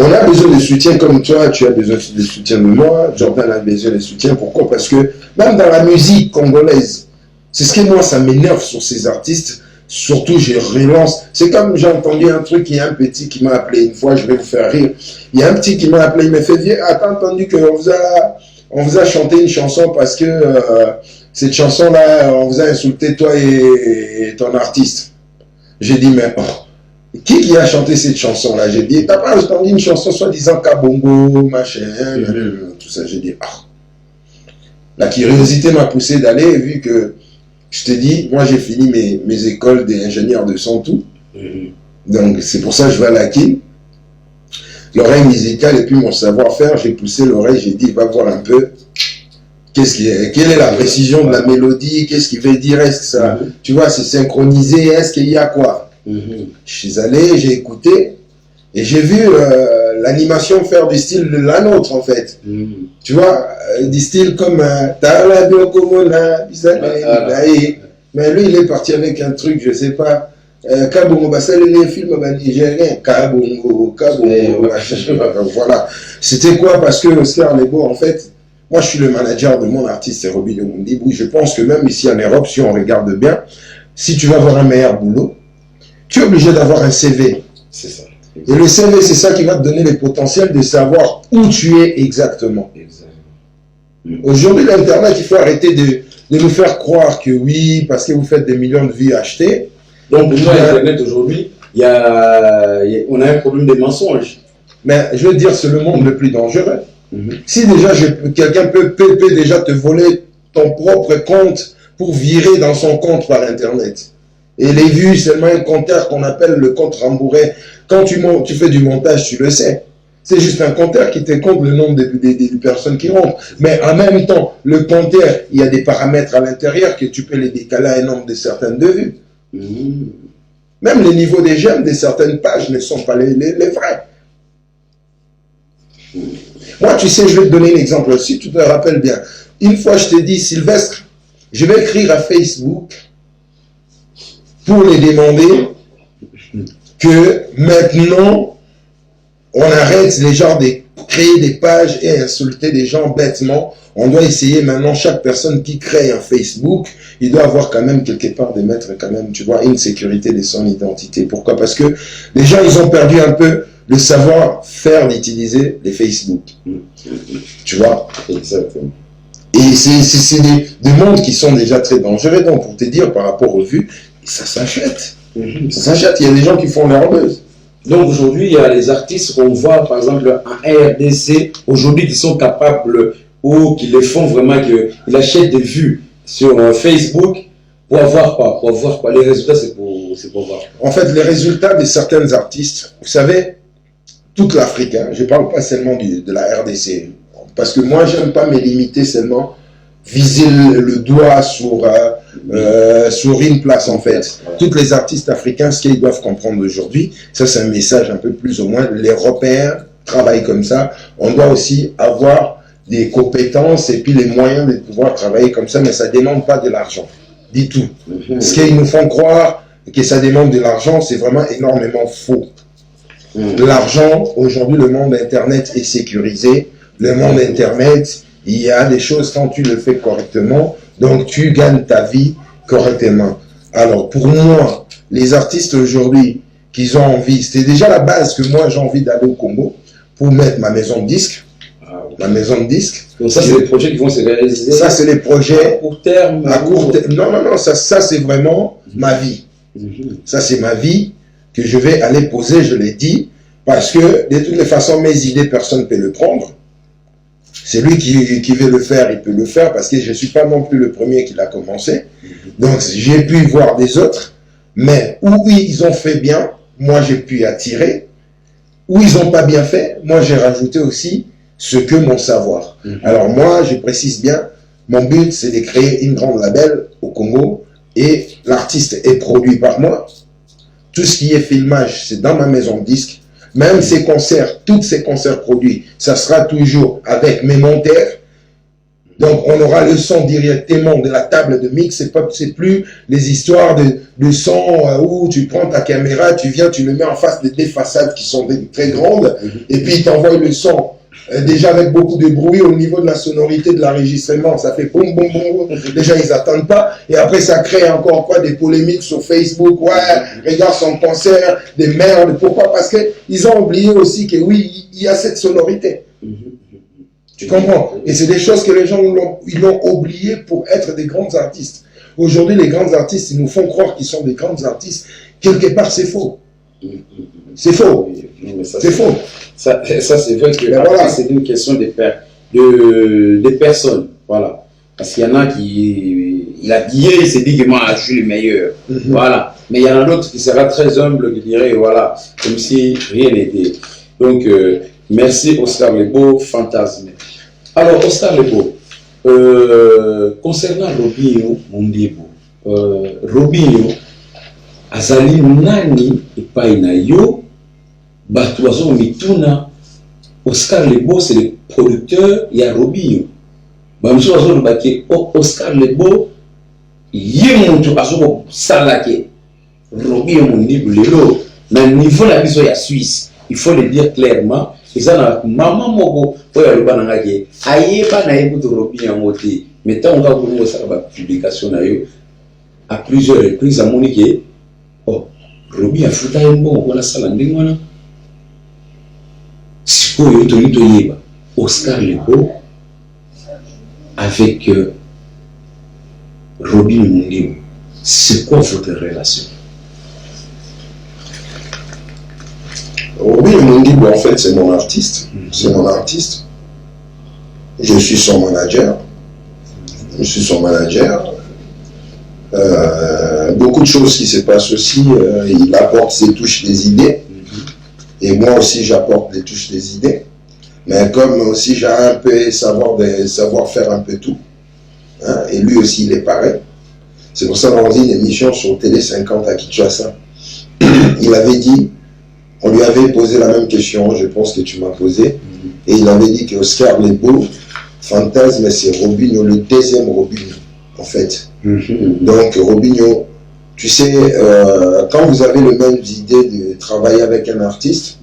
on a besoin de soutien comme toi, tu as besoin de soutien de moi, Jordan a besoin de soutien. Pourquoi? Parce que même dans la musique congolaise, c'est ce que moi, ça m'énerve sur ces artistes. Surtout, je relance. C'est comme j'ai entendu un truc, il y a un petit qui m'a appelé une fois, je vais vous faire rire. Il y a un petit qui m'a appelé, il m'a fait dire, ah, t'as entendu qu'on vous a chanté une chanson parce que cette chanson-là, on vous a insulté, toi et ton artiste. J'ai dit, mais qui a chanté cette chanson-là? J'ai dit, t'as pas entendu une chanson soi-disant Kabongo, machin, tout ça. J'ai dit, ah. La curiosité m'a poussé d'aller, vu que je te dis, moi j'ai fini mes écoles d'ingénieur de son tout. Donc c'est pour ça que je vais à la KIN. L'oreille musicale et puis mon savoir-faire, j'ai poussé l'oreille, j'ai dit, va voir un peu quelle est la précision de la mélodie, qu'est-ce qu'il veut dire, est-ce que ça, tu vois, c'est synchronisé, est-ce qu'il y a quoi? Je suis allé, j'ai écouté, Et j'ai vu l'animation faire du style de la nôtre, en fait. Tu vois, du style comme mais lui, il est parti avec un truc, je sais pas. Kabongo, bah, ça, les films nigériens. Kabongo, voilà. C'était quoi? Parce que Oscar Lebo, en fait, moi, je suis le manager de mon artiste, c'est Robinho Mundibou. Je pense que même ici en Europe, si on regarde bien, si tu veux avoir un meilleur boulot, tu es obligé d'avoir un CV. C'est ça. Et le CV, c'est ça qui va te donner le potentiel de savoir où tu es exactement. Aujourd'hui, l'Internet, il faut arrêter de nous faire croire que oui, parce que vous faites des millions de vies achetées. Donc, pour moi, Internet, aujourd'hui, on a un problème de mensonges. Mais je veux dire, c'est le monde le plus dangereux. Si déjà, quelqu'un peut déjà te voler ton propre compte pour virer dans son compte par Internet. Et les vues, c'est seulement un compteur qu'on appelle le compte rembourré. Quand tu fais du montage, tu le sais. C'est juste un compteur qui te compte le nombre de personnes qui rentrent. Mais en même temps, le compteur, il y a des paramètres à l'intérieur que tu peux les décaler à un nombre de certaines de vues. Même les niveaux des j'aime de certaines pages ne sont pas les vrais. Moi, tu sais, je vais te donner un exemple aussi, tu te rappelles bien. Une fois, je t'ai dit, Sylvestre, je vais écrire à Facebook pour les demander que maintenant, on arrête les gens de créer des pages et insulter des gens bêtement. On doit essayer maintenant, chaque personne qui crée un Facebook, il doit avoir quand même quelque part de mettre quand même, tu vois, une sécurité de son identité. Pourquoi? Parce que les gens, ils ont perdu un peu le savoir-faire d'utiliser les Facebook. Tu vois? Exactement. Et c'est des mondes qui sont déjà très dangereux. Donc, pour te dire, par rapport aux vues, ça s'achète. Ça s'achète. Il y a des gens qui font leur buzz. Donc, aujourd'hui, il y a les artistes qu'on voit, par exemple, en RDC, aujourd'hui, qui sont capables ou qui le font vraiment, qu'ils achètent des vues sur Facebook pour avoir quoi? Pour avoir quoi? Les résultats, c'est pour voir. En fait, les résultats de certains artistes, vous savez, toute l'Afrique, hein, je ne parle pas seulement de la RDC, parce que moi, j'aime pas me limiter seulement, viser le doigt sur une place, en fait. Tous les artistes africains, ce qu'ils doivent comprendre aujourd'hui, ça c'est un message un peu plus ou moins, les Européens travaillent comme ça, on doit aussi avoir des compétences et puis les moyens de pouvoir travailler comme ça, mais ça ne demande pas de l'argent, du tout. Ce qu'ils nous font croire que ça demande de l'argent, c'est vraiment énormément faux. L'argent, aujourd'hui, le monde Internet est sécurisé. Le monde Internet, il y a des choses quand tu le fais correctement, donc tu gagnes ta vie correctement. Alors, pour moi, les artistes aujourd'hui qui ont envie, c'était déjà la base que moi j'ai envie d'aller au Congo pour mettre ma maison de disque. Ma maison de disque. Donc ça, c'est les projets qui vont se réaliser. Ça, c'est les projets à court terme. À court terme. Non, ça c'est vraiment ma vie. Ça, c'est ma vie que je vais aller poser, je l'ai dit, parce que de toutes les façons, mes idées, personne ne peut le prendre. C'est lui qui veut le faire, il peut le faire, parce que je ne suis pas non plus le premier qui l'a commencé. Donc, j'ai pu voir des autres, mais où ils ont fait bien, moi j'ai pu attirer. Où ils n'ont pas bien fait, moi j'ai rajouté aussi ce que mon savoir. Alors moi, je précise bien, mon but c'est de créer une grande label au Congo et l'artiste est produit par moi. Tout ce qui est filmage, c'est dans ma maison de disque. Même ces concerts, tous ces concerts produits, ça sera toujours avec mes monteurs. Donc on aura le son directement de la table de mix. C'est plus les histoires de son où tu prends ta caméra, tu viens, tu le mets en face des façades qui sont très grandes et puis tu envoies le son. Déjà avec beaucoup de bruit au niveau de la sonorité de l'enregistrement, ça fait boum boum boum. Déjà ils attendent pas et après ça crée encore quoi des polémiques sur Facebook. Ouais, regarde son concert, des merdes. Pourquoi? Parce que ils ont oublié aussi que oui, il y a cette sonorité. Tu comprends? Et c'est des choses que les gens ils l'ont oublié pour être des grands artistes. Aujourd'hui, les grands artistes, ils nous font croire qu'ils sont des grands artistes. Quelque part, c'est faux. C'est faux. C'est faux. Ça c'est vrai que voilà. C'est une question de personnes. Voilà. Parce qu'il y en a il a dit, il s'est dit que moi, je suis le meilleur. Voilà. Mais il y en a d'autres qui sera très humble, qui dirait, voilà, comme si rien n'était. Donc, merci Oscar Lebo, fantasme. Alors, Oscar Lebo, concernant Robinho Mundibou, Robinho, azali nani epai na yo Batuazo Mituna, Oscar Lebo, c'est le producteur, il y a Robinho. Bamso Azo Lubaki, Oscar Lebo, Yemonto Azo Salake, Robinho Mondibu Lelo, dans le niveau de la vision de la Suisse, il faut le dire clairement, et ça, maman Mogo, pour y aller aïe, pas naïf de Robinho Moté, mais tant qu'on va faire la publication à plusieurs reprises à Monique, oh, Robinho a foutu un bon, on a ça là, si vous avez Oscar Lebo avec Robinho Mondibu, c'est quoi votre relation? Robinho Mondibu, en fait, c'est mon artiste. C'est mon artiste. Je suis son manager. Beaucoup de choses qui se passent aussi. Il apporte ses touches des idées. Et moi aussi, j'apporte des touches des idées. Mais comme aussi, j'ai un peu savoir faire un peu tout. Hein, et lui aussi, il est pareil. C'est pour ça qu'on dit une émission sur Télé 50 à Kinshasa. Il avait dit, on lui avait posé la même question, je pense que tu m'as posé. Et il avait dit qu'Oscar Lebo, Fantasme, c'est Robinho, le deuxième Robinho, en fait. Donc, Robinho, tu sais, quand vous avez les mêmes idées de travailler avec un artiste,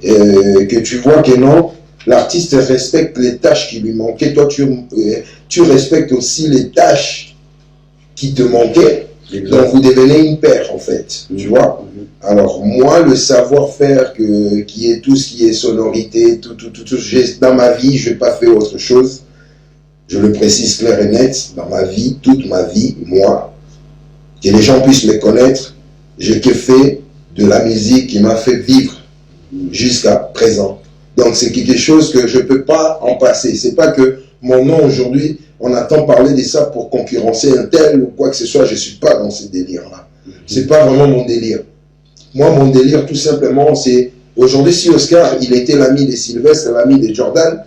que tu vois que non, l'artiste respecte les tâches qui lui manquaient, toi tu respectes aussi les tâches qui te manquaient, donc vous devenez une paire en fait, tu vois. Alors moi, le savoir-faire qui est tout ce qui est sonorité, tout, dans ma vie, je n'ai pas fait autre chose, je le précise clair et net, dans ma vie, toute ma vie, moi, que les gens puissent me connaître, j'ai que fait de la musique qui m'a fait vivre jusqu'à présent. Donc c'est quelque chose que je ne peux pas en passer. C'est pas que mon nom aujourd'hui, on attend parler de ça pour concurrencer un tel ou quoi que ce soit. Je ne suis pas dans ce délire-là. C'est pas vraiment mon délire. Moi, mon délire, tout simplement, c'est aujourd'hui, si Oscar, il était l'ami de Sylvestre, l'ami de Jordan,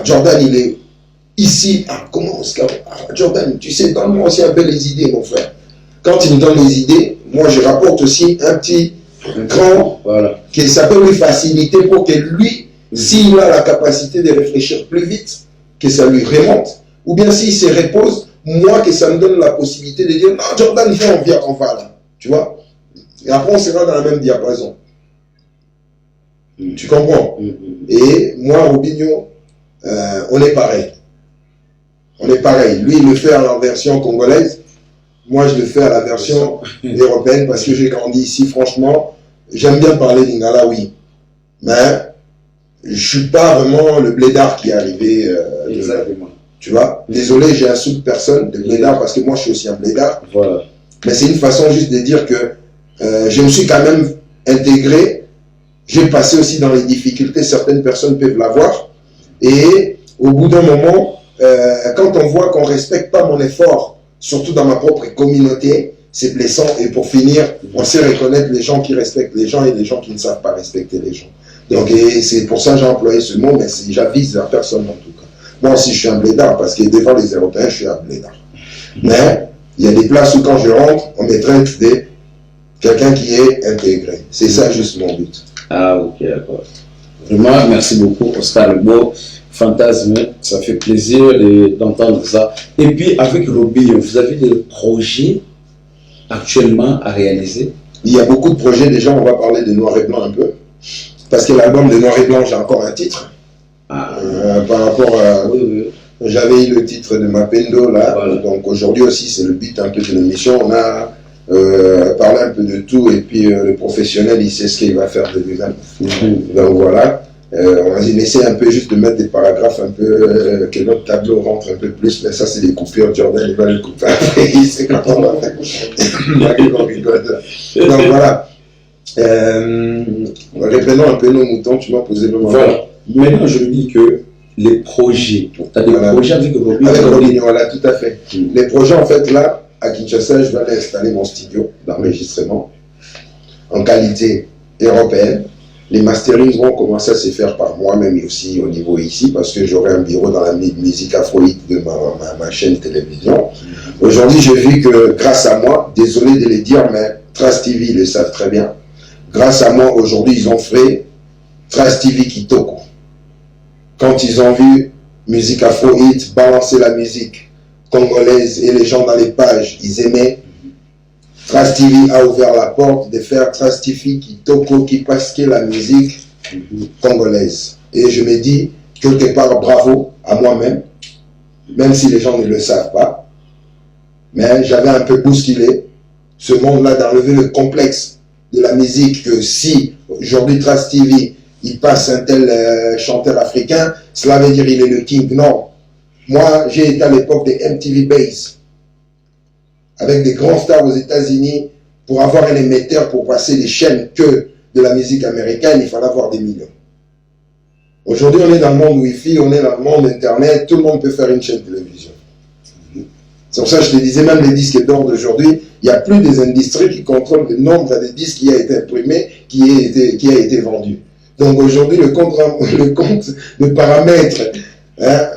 Jordan, il est ici. Comment Oscar? Jordan, tu sais, donne-moi aussi un peu les idées, mon frère. Quand il me donne les idées, moi, je rapporte aussi un petit grand qui ça peut lui faciliter pour que lui, s'il a la capacité de réfléchir plus vite, que ça lui remonte. Ou bien s'il se repose, moi, que ça me donne la possibilité de dire, non, Jordan, viens, on va là. Tu vois? Et après, on sera dans la même diapason. Tu comprends? Et moi, Robinho, on est pareil. On est pareil. Lui, il le fait à la version congolaise. Moi, je le fais à la version européenne parce que j'ai grandi ici, franchement. J'aime bien parler lingala, oui. Mais je ne suis pas vraiment le blédard qui est arrivé. Tu vois? Désolé, j'ai insulté personne de blédard parce que moi, je suis aussi un blédard. Voilà. Mais c'est une façon juste de dire que je me suis quand même intégré. J'ai passé aussi dans les difficultés. Certaines personnes peuvent l'avoir. Et au bout d'un moment, quand on voit qu'on ne respecte pas mon effort, surtout dans ma propre communauté, c'est blessant. Et pour finir, on sait reconnaître les gens qui respectent les gens et les gens qui ne savent pas respecter les gens. Donc, et c'est pour ça que j'ai employé ce mot, mais j'avise à personne en tout cas. Moi aussi, je suis un blédard, parce que devant les Européens, je suis un blédard. Mais il y a des places où quand je rentre, on me traite de quelqu'un qui est intégré. C'est ça juste mon but. Ah, ok, d'accord. Vraiment, merci beaucoup, Oscar Lebo. Fantasme, ça fait plaisir d'entendre ça. Et puis, avec Robinho, vous avez des projets actuellement à réaliser? Il y a beaucoup de projets. Déjà, on va parler de Noir et Blanc un peu. Parce que l'album de Noir et Blanc, j'ai encore un titre. Par rapport à... J'avais eu le titre de Mapendo, là. Voilà. Donc, aujourd'hui aussi, c'est le but un peu de l'émission. On a parlé un peu de tout. Et puis, le professionnel, il sait ce qu'il va faire de lui-même. Donc, voilà. On va essayer un peu juste de mettre des paragraphes un peu, que notre tableau rentre un peu plus, mais ça c'est des coupures, Jordan il va les couper après, c'est quand on va faire. Donc voilà. Reprenons un peu nos moutons, tu m'as posé le moment. Voilà. Maintenant je dis que les projets, tu as des projets avec Robinho. Avec Robinho, voilà, tout à fait. Les projets en fait là, à Kinshasa, je vais aller installer mon studio d'enregistrement en qualité européenne. Les masterings vont commencer à se faire par moi-même et aussi au niveau ici, parce que j'aurai un bureau dans la musique afroïque de ma chaîne télévision. Aujourd'hui, j'ai vu que grâce à moi, désolé de le dire, mais Trace TV, ils le savent très bien, Grâce à moi, aujourd'hui, ils ont fait Trace TV Kitoko. Quand ils ont vu Musique Afro Hit balancer la musique congolaise et les gens dans les pages, ils aimaient. Trace TV a ouvert la porte de faire Trace TV Kitoko qui pasquait la musique congolaise. Et je me dis, quelque part, bravo à moi-même, même si les gens ne le savent pas. Mais j'avais un peu bousculé ce monde-là d'enlever le complexe de la musique, que si aujourd'hui Trace TV, il passe un tel chanteur africain, cela veut dire il est le king. Non. Moi, j'ai été à l'époque des MTV Base, avec des grands stars aux États-Unis. Pour avoir un émetteur, pour passer les chaînes que de la musique américaine, il fallait avoir des millions. Aujourd'hui, on est dans le monde Wi-Fi, on est dans le monde Internet, tout le monde peut faire une chaîne de télévision. C'est pour ça que je te disais, même les disques d'or d'aujourd'hui, il n'y a plus des industries qui contrôlent le nombre de disques qui a été imprimé, qui a été vendu. Donc aujourd'hui, le compte de paramètres, hein,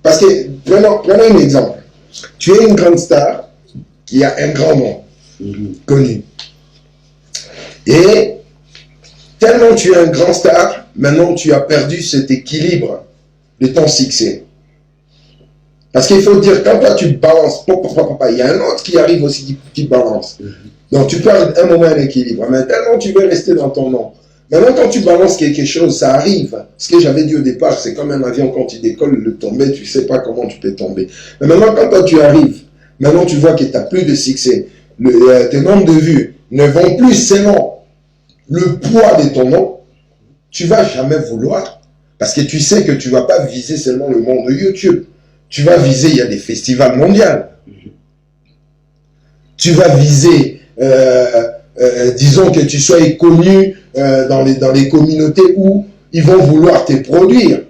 parce que, prenons un exemple. Tu es une grande star qui a un grand nom, connu. Et tellement tu es un grand star, maintenant tu as perdu cet équilibre de ton succès. Parce qu'il faut dire, quand toi tu balances, il y a un autre qui arrive aussi qui balance. Donc tu perds un moment un équilibre. Mais tellement tu veux rester dans ton nom. Maintenant, quand tu balances quelque chose, ça arrive. Ce que j'avais dit au départ, c'est comme un avion, quand il décolle, le tomber, tu ne sais pas comment tu peux tomber. Mais maintenant, quand toi tu arrives, maintenant tu vois que tu n'as plus de succès. Tes nombres de vues ne vont plus selon le poids de ton nom. Tu ne vas jamais vouloir. Parce que tu sais que tu ne vas pas viser seulement le monde de YouTube. Tu vas viser, il y a des festivals mondiaux. Tu vas viser, disons que tu sois connu dans les communautés où ils vont vouloir te produire.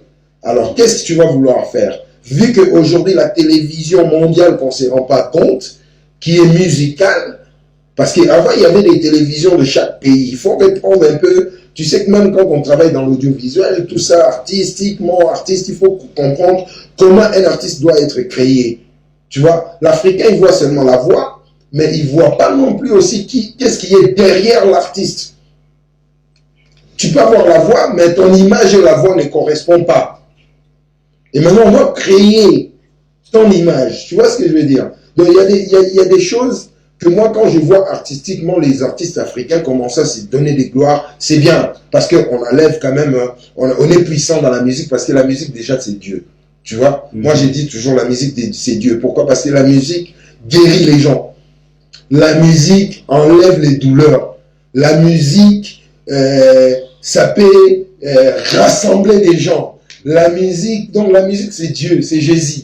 Alors, qu'est-ce que tu vas vouloir faire? Vu qu'aujourd'hui, la télévision mondiale, qu'on ne se rend pas compte, qui est musicale, parce qu'avant, il y avait des télévisions de chaque pays. Il faut reprendre un peu. Tu sais que même quand on travaille dans l'audiovisuel, tout ça, artistiquement, il faut comprendre comment un artiste doit être créé. Tu vois, l'Africain, il voit seulement la voix, mais il ne voit pas non plus aussi qu'est-ce qui est derrière l'artiste. Tu peux avoir la voix, mais ton image et la voix ne correspondent pas. Et maintenant, on doit créer ton image. Tu vois ce que je veux dire? Donc, il y a des choses que moi, quand je vois artistiquement les artistes africains commencer à se donner des gloires, c'est bien. Parce qu'on enlève quand même, on est puissant dans la musique, parce que la musique, déjà, c'est Dieu. Tu vois? Moi, j'ai dit toujours, la musique, c'est Dieu. Pourquoi? Parce que la musique guérit les gens. La musique enlève les douleurs. La musique, ça peut rassembler des gens. La musique, donc la musique, c'est Dieu, c'est Jésus.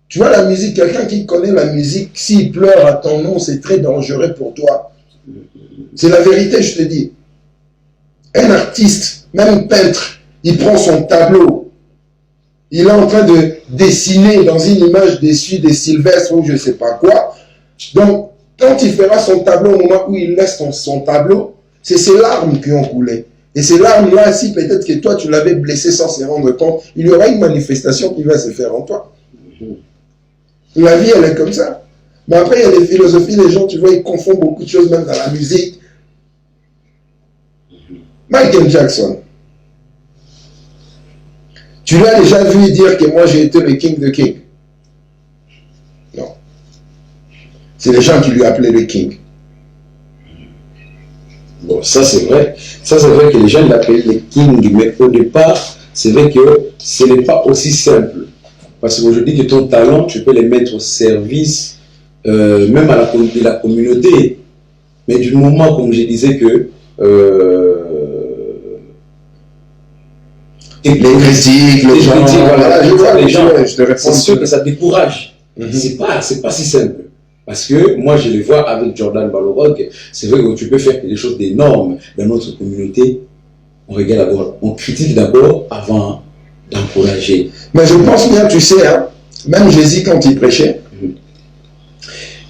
Tu vois, la musique, quelqu'un qui connaît la musique, s'il pleure à ton nom, c'est très dangereux pour toi. C'est la vérité, je te dis. Un artiste, même peintre, il prend son tableau. Il est en train de dessiner dans une image dessus des Sylvestres ou je ne sais pas quoi. Donc, quand il fera son tableau, au moment où il laisse son tableau, c'est ses larmes qui ont coulé. Et ces larmes-là, si peut-être que toi, tu l'avais blessé sans se rendre compte, il y aura une manifestation qui va se faire en toi. La vie, elle est comme ça. Mais après, il y a des philosophies, les gens, tu vois, ils confondent beaucoup de choses, même dans la musique. Michael Jackson. Tu l'as déjà vu dire que moi, j'ai été le king de king? Non. C'est les gens qui lui appelaient le king. Bon, ça c'est vrai. Ça c'est vrai que les gens l'appellent le king, mais au départ, c'est vrai que ce n'est pas aussi simple. Parce qu'aujourd'hui, que ton talent, tu peux les mettre au service, même à la communauté. Mais du moment, comme je disais, que les critiques, les gens, voilà, je vois les gens, je te réponds. c'est sûr que ça décourage. C'est pas si simple. Parce que moi, je les vois avec Jordan Balorog. C'est vrai que tu peux faire des choses d'énormes dans notre communauté. On regarde d'abord, on critique d'abord avant d'encourager. Mais je pense bien, tu sais, hein, même Jésus, quand il prêchait,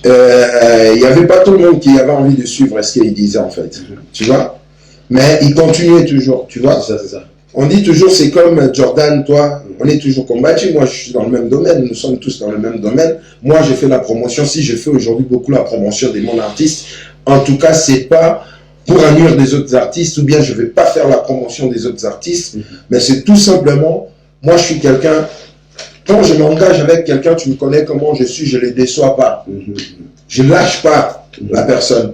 il n'y avait pas tout le monde qui avait envie de suivre ce qu'il disait, en fait. Tu vois? Mais il continuait toujours, tu vois? C'est ça. On dit toujours, c'est comme Jordan, toi, on est toujours combattu. Moi, je suis dans le même domaine, nous sommes tous dans le même domaine. Moi, je fais la promotion. Si je fais aujourd'hui beaucoup la promotion de mon artiste, en tout cas, c'est pas pour nuire des autres artistes, ou bien je ne vais pas faire la promotion des autres artistes, mais c'est tout simplement, moi je suis quelqu'un, quand je m'engage avec quelqu'un, tu me connais comment je suis, je ne les déçois pas. Je ne lâche pas la personne.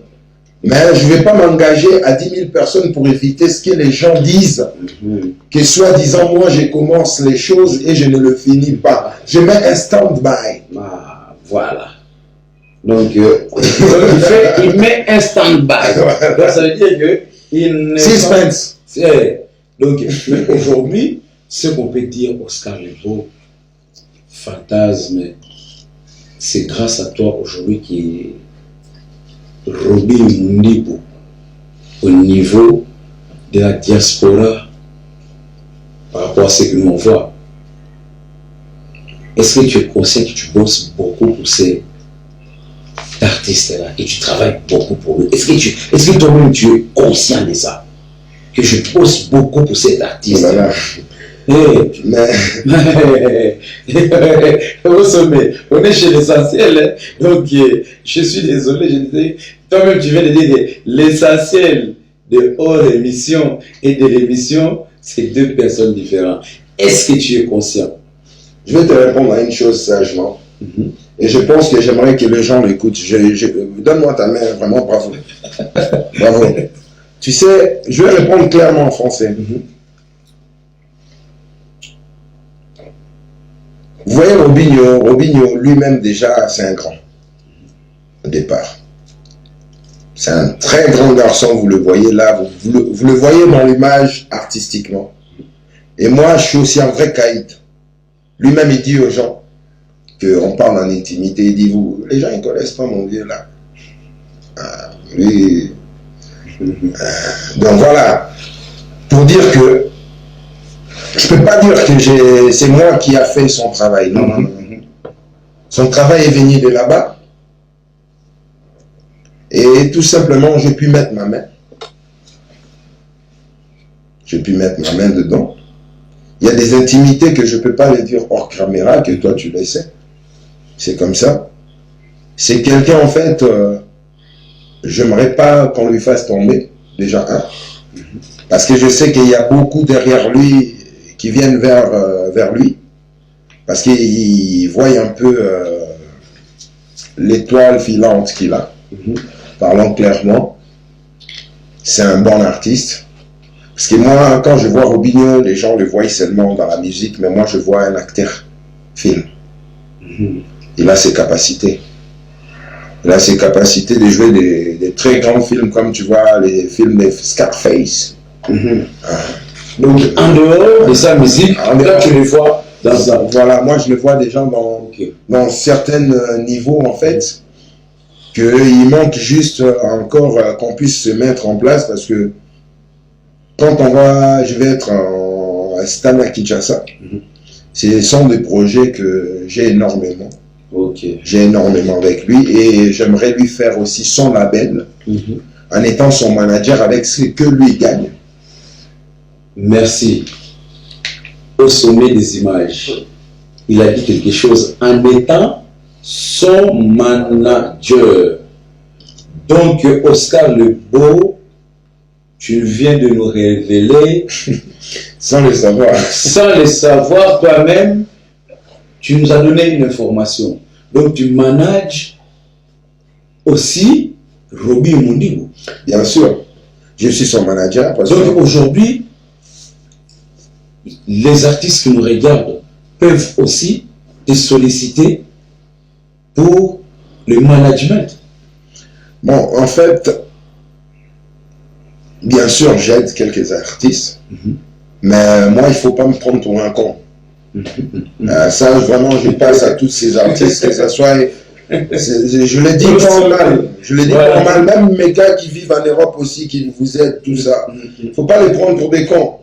Mais je ne vais pas m'engager à 10 000 personnes pour éviter ce que les gens disent. Que soi-disant, moi, je commence les choses et je ne le finis pas. Je mets un stand-by. Ah, voilà. Donc, il met un stand-by. Donc, ça veut dire que il Suspense. Donc, aujourd'hui, ce qu'on peut dire, Oscar Lebeau, fantasme, c'est grâce à toi aujourd'hui qui Roby Mundibo au niveau de la diaspora par rapport à ce que nous on voit. Est-ce que tu es conscient que tu bosses beaucoup pour ces artistes-là et tu travailles beaucoup pour eux? Est-ce que toi-même tu es conscient de ça? Que je bosse beaucoup pour cet artiste. Voilà. Au sommet, on est chez l'essentiel, donc je suis désolé, je disais, toi-même tu viens de dire que l'essentiel de hors émission et de l'émission, c'est deux personnes différentes. Est-ce que tu es conscient? Je vais te répondre à une chose sagement. Et je pense que j'aimerais que les gens l'écoutent. Donne-moi ta main, vraiment, bravo. Bravo. Tu sais, je vais répondre clairement en français. Vous voyez Robinho lui-même déjà, c'est un grand, au départ. C'est un très grand garçon, vous le voyez là, vous le voyez dans l'image artistiquement. Et moi, je suis aussi un vrai caïd. Lui-même, il dit aux gens qu'on parle en intimité, il dit, les gens, ils ne connaissent pas mon vieux là. Lui... donc voilà, pour dire que je ne peux pas dire que c'est moi qui a fait son travail. Non, non, non. Son travail est venu de là-bas. Et tout simplement, j'ai pu mettre ma main. J'ai pu mettre ma main dedans. Il y a des intimités que je ne peux pas les dire hors caméra, que toi tu le sais. C'est comme ça. C'est quelqu'un, en fait, j'aimerais pas qu'on lui fasse tomber, déjà un. Parce que je sais qu'il y a beaucoup derrière lui qui viennent vers lui, parce qu'ils voient un peu l'étoile filante qu'il a. Parlons clairement, c'est un bon artiste. Parce que moi, quand je vois Robinho, les gens le voient seulement dans la musique, mais moi je vois un acteur film. Il a ses capacités. Il a ses capacités de jouer des très grands films, comme tu vois les films de Scarface. Donc, en dehors de sa musique, là, tu les vois dans ça. Voilà, moi je le vois déjà dans certains niveaux, en fait, qu'il manque juste encore qu'on puisse se mettre en place, parce que quand je vais être à Stana Kinshasa, ce sont des projets que j'ai énormément. J'ai énormément avec lui et j'aimerais lui faire aussi son label en étant son manager avec ce que lui gagne. Merci. Au sommet des images, il a dit quelque chose en étant son manager. Donc, Oscar Lebeau, tu viens de nous révéler, sans le savoir. Sans le savoir toi-même, tu nous as donné une information. Donc, tu manages aussi Roby Mundibo. Bien sûr, je suis son manager. Donc, aujourd'hui, les artistes qui nous regardent peuvent aussi te solliciter pour le management. Bon, en fait, bien sûr, j'aide quelques artistes, mais moi, il ne faut pas me prendre pour un con. Ça, vraiment, je passe à tous ces artistes, que ce soit... Je le dis normal, normal, même mes gars qui vivent en Europe aussi, qui vous aident, tout ça. Il ne faut pas les prendre pour des cons.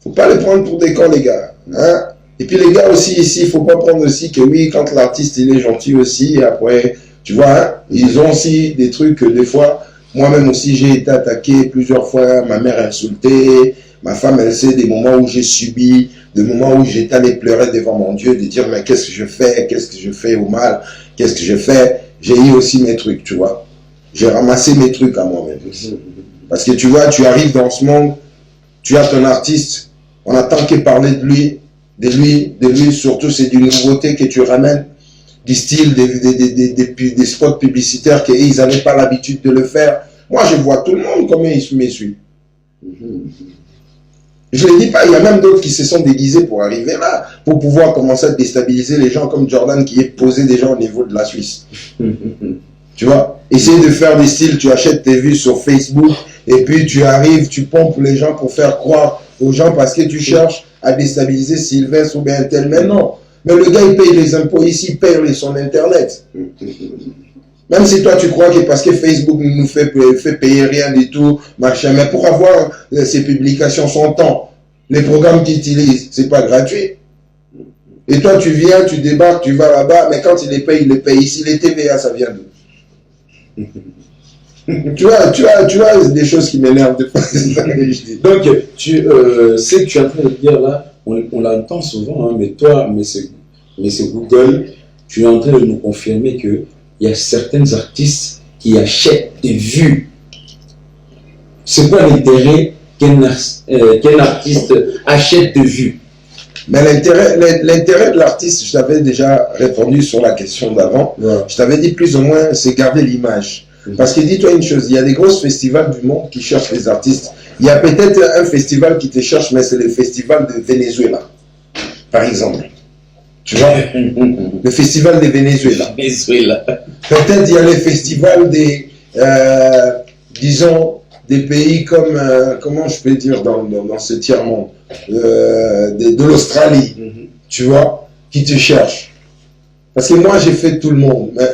Faut pas les prendre pour des cons, les gars. Hein? Et puis les gars aussi ici, il faut pas prendre aussi que oui, quand l'artiste il est gentil aussi, et après, tu vois, hein, ils ont aussi des trucs que des fois, moi-même aussi j'ai été attaqué plusieurs fois, ma mère insultée, ma femme elle sait des moments où j'ai subi, des moments où j'étais allé pleurer devant mon Dieu, de dire mais qu'est-ce que je fais au mal, qu'est-ce que je fais, j'ai eu aussi mes trucs, tu vois. j'ai ramassé mes trucs à moi-même. Parce que tu vois, tu arrives dans ce monde, tu as ton artiste, on attend qu'il parle de lui, surtout c'est d'une nouveauté que tu ramènes, du style des spots publicitaires qu'ils n'avaient pas l'habitude de le faire. Moi, je vois tout le monde comment ils me suivent. Je ne le dis pas, il y a même d'autres qui se sont déguisés pour arriver là, pour pouvoir commencer à déstabiliser les gens comme Jordan qui est posé déjà au niveau de la Suisse. Tu vois, essayer de faire des styles, tu achètes tes vues sur Facebook et puis tu arrives, tu pompes les gens pour faire croire aux gens parce que tu cherches à déstabiliser Sylvestre ou bien un tel. Mais non, mais le gars il paye les impôts ici, il paye son internet. Même si toi tu crois que parce que Facebook nous fait payer rien du tout, machin, mais pour avoir ces publications, son temps, les programmes qu'il utilise, c'est pas gratuit. Et toi tu viens, tu débarques, tu vas là-bas, mais quand il les paye ici. Les TVA, ça vient d'où? tu vois des choses qui m'énervent de fois. Donc, ce que tu es en train de dire là, on l'entend souvent, hein, mais toi, mais c'est Google, tu es en train de nous confirmer qu'il y a certains artistes qui achètent des vues. C'est quoi l'intérêt qu'un artiste achète des vues? Mais l'intérêt de l'artiste, je t'avais déjà répondu sur la question d'avant. Ouais. Je t'avais dit plus ou moins, c'est garder l'image. Parce que dis-toi une chose, il y a des grosses festivals du monde qui cherchent les artistes. Il y a peut-être un festival qui te cherche, mais c'est le festival de Venezuela, par exemple. Tu vois, le festival de Venezuela. Peut-être il y a le festival des, disons, des pays comme, comment je peux dire, dans ce tiers-monde, de l'Australie, tu vois, qui te cherchent. Parce que moi, j'ai fait tout le monde. Mais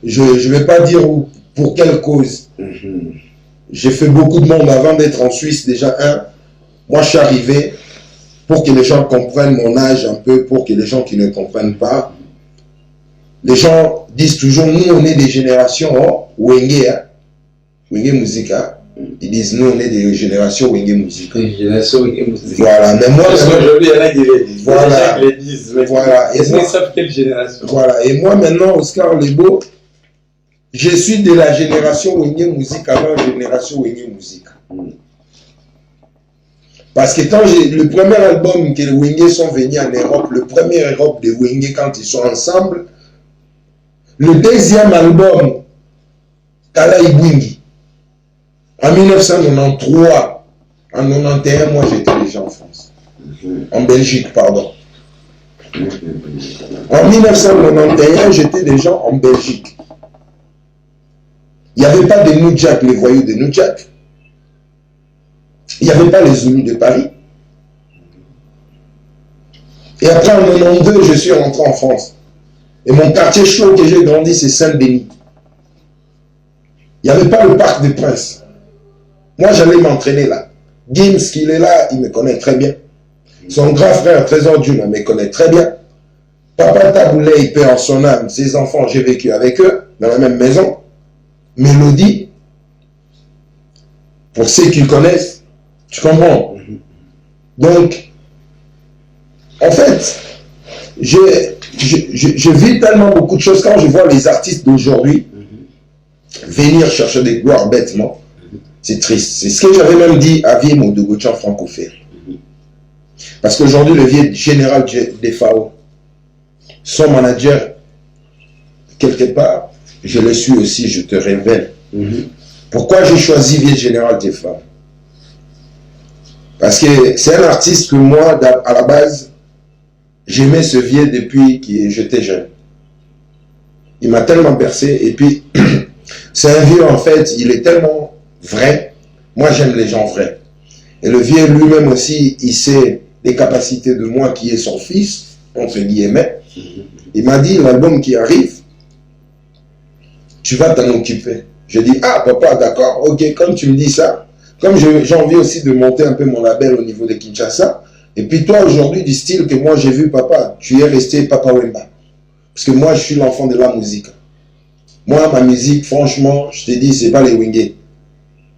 je ne vais pas dire pour quelle cause. J'ai fait beaucoup de monde avant d'être en Suisse. Déjà, moi, je suis arrivé pour que les gens comprennent mon âge un peu, pour que les gens qui ne comprennent pas. Les gens disent toujours, nous, on est des générations Wenge, hein, Wenge Musica. Ils disent, nous, on est des générations Wenge Musica. Voilà, mais moi, aujourd'hui, il y en a qui les disent. Voilà. Les disent, mais voilà. Est-ce qu'ils savent quelle génération? Voilà, et moi, maintenant, Oscar Lebo, je suis de la génération Wenge Musica avant la génération Wenge Musica. Parce que quand le premier album que les Wenge sont venus en Europe, le premier Europe des Wenge quand ils sont ensemble, le deuxième album, Kala Ibwingi, en 1993, en 91, moi j'étais déjà en France. En Belgique, pardon. En 1991, j'étais déjà en Belgique. Il n'y avait pas de Nujak, les voyous de Nujak. Il n'y avait pas les Zoulous de Paris. Et après, en 92, je suis rentré en France. Et mon quartier chaud que j'ai grandi, c'est Saint-Denis. Il n'y avait pas le Parc des Princes. Moi, j'allais m'entraîner là. Gims, qu'il est là, il me connaît très bien. Son grand frère, Trésor Dune, me connaît très bien. Papa Taboulé, il paie en son âme. Ses enfants, j'ai vécu avec eux, dans la même maison. Mélodie, pour ceux qui le connaissent, tu comprends? Donc, en fait, je vis tellement beaucoup de choses quand je vois les artistes d'aujourd'hui venir chercher des gloires bêtement. C'est triste. C'est ce que j'avais même dit à Vie Moudogotchan Francophère. Parce qu'aujourd'hui, le vieux général des FAO, son manager, quelque part, je le suis aussi, je te révèle. Pourquoi j'ai choisi vieux général des FAO? Parce que c'est un artiste que moi, à la base, j'aimais ce vieux depuis que j'étais jeune. Il m'a tellement bercé. Et puis, c'est un vieux, en fait, il est tellement vrai. Moi, j'aime les gens vrais. Et le vieux lui-même aussi, il sait les capacités de moi qui est son fils, entre guillemets. Il m'a dit, l'album qui arrive, tu vas t'en occuper. Je dis, ah papa, d'accord, ok, comme tu me dis ça, comme j'ai envie aussi de monter un peu mon label au niveau de Kinshasa, et puis toi aujourd'hui, du style que moi j'ai vu papa, tu es resté Papa Wemba. Parce que moi je suis l'enfant de la musique. Moi, ma musique, franchement, je te dis, c'est pas les Wenge.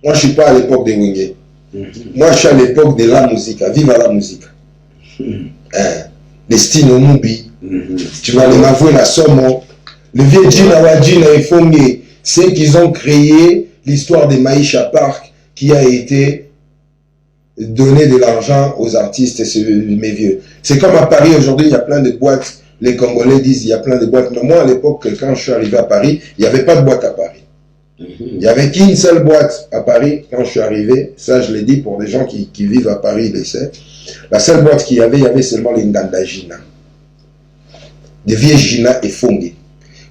Moi je suis pas à l'époque des Wenge. Moi je suis à l'époque de la musique, vive à la musique. Les Stino Mubi, tu vas les m'avouer la somme, le vieux Gina Wajina et Fongue, c'est qu'ils ont créé l'histoire des Maïcha Park qui a été donner de l'argent aux artistes et c'est mes vieux. C'est comme à Paris aujourd'hui, il y a plein de boîtes. Les Congolais disent il y a plein de boîtes. Mais moi, à l'époque, quand je suis arrivé à Paris, il n'y avait pas de boîte à Paris. Il n'y avait qu'une seule boîte à Paris quand je suis arrivé. Ça, je l'ai dit pour des gens qui vivent à Paris, ils le savent. La seule boîte qu'il y avait seulement les Nganda Gina. Des vieux Gina et Fongue.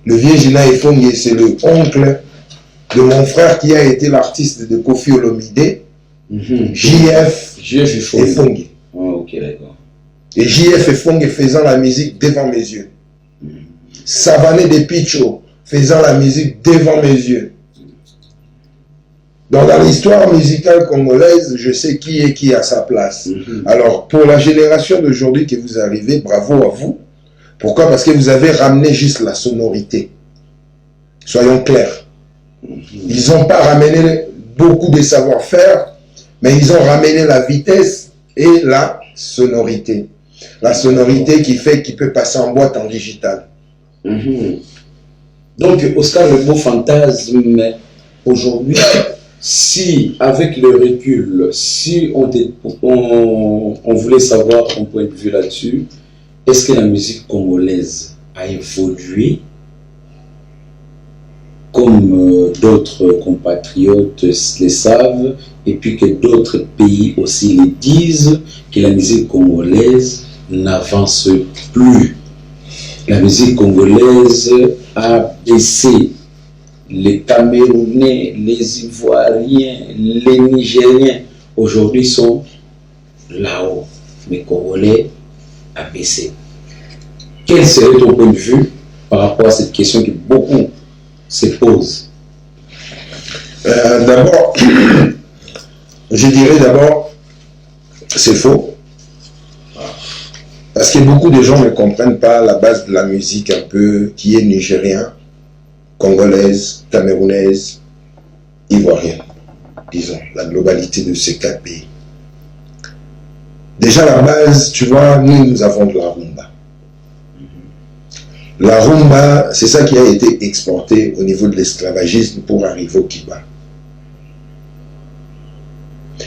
Le vieux Gina et Fongue, c'est le oncle de mon frère qui a été l'artiste de Kofi Olomide. JF et Fongue. Oh, ok, d'accord. Et JF et Fongue faisant la musique devant mes yeux. Savané de Picho faisant la musique devant mes yeux. Donc dans l'histoire musicale congolaise, je sais qui est qui à sa place. Alors pour la génération d'aujourd'hui que vous arrivez, bravo à vous. Pourquoi? Parce que vous avez ramené juste la sonorité. Soyons clairs. Ils n'ont pas ramené beaucoup de savoir-faire, mais ils ont ramené la vitesse et la sonorité. La sonorité qui fait qu'il peut passer en boîte en digital. Donc, Oscar Lebeau fantasme, aujourd'hui, si, avec le recul, si on voulait savoir ton point de vue là-dessus, est-ce que la musique congolaise a évolué comme d'autres compatriotes le savent, et puis que d'autres pays aussi le disent, que la musique congolaise n'avance plus. La musique congolaise a baissé. Les Camerounais, les Ivoiriens, les Nigériens, aujourd'hui sont là-haut. Les Congolais a baissé. Quel serait ton point de vue par rapport à cette question que beaucoup se posent? D'abord, je dirais d'abord, c'est faux. Parce que beaucoup de gens ne comprennent pas la base de la musique un peu qui est nigérien, congolaise, camerounaise, ivoirienne, disons, la globalité de ces 4 pays. Déjà la base, tu vois, nous avons de la rumba. La rumba, c'est ça qui a été exporté au niveau de l'esclavagisme pour arriver au Kiba.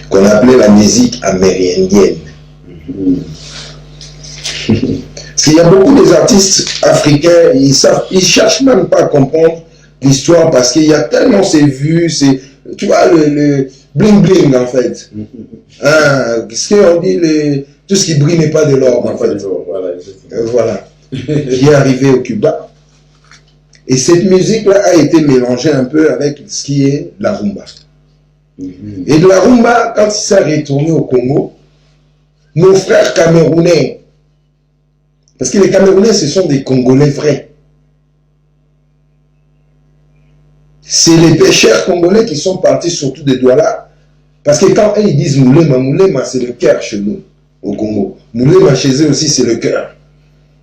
Qu'on appelait la musique amérindienne. Parce qu'il y a beaucoup des artistes africains, ils cherchent même pas à comprendre l'histoire parce qu'il y a tellement ces vues, tu vois, le bling bling en fait. Ce qu'on dit, tout ce qui brille n'est pas de l'or en fait. Voilà. Qui est arrivé au Cuba. Et cette musique-là a été mélangée un peu avec ce qui est la rumba. Et de la rumba, quand il s'est retourné au Congo, nos frères camerounais, parce que les Camerounais, ce sont des Congolais vrais. C'est les pêcheurs congolais qui sont partis surtout de Douala. Parce que quand ils disent Moulema, c'est le cœur chez nous, au Congo. Moulema chez eux aussi, c'est le cœur.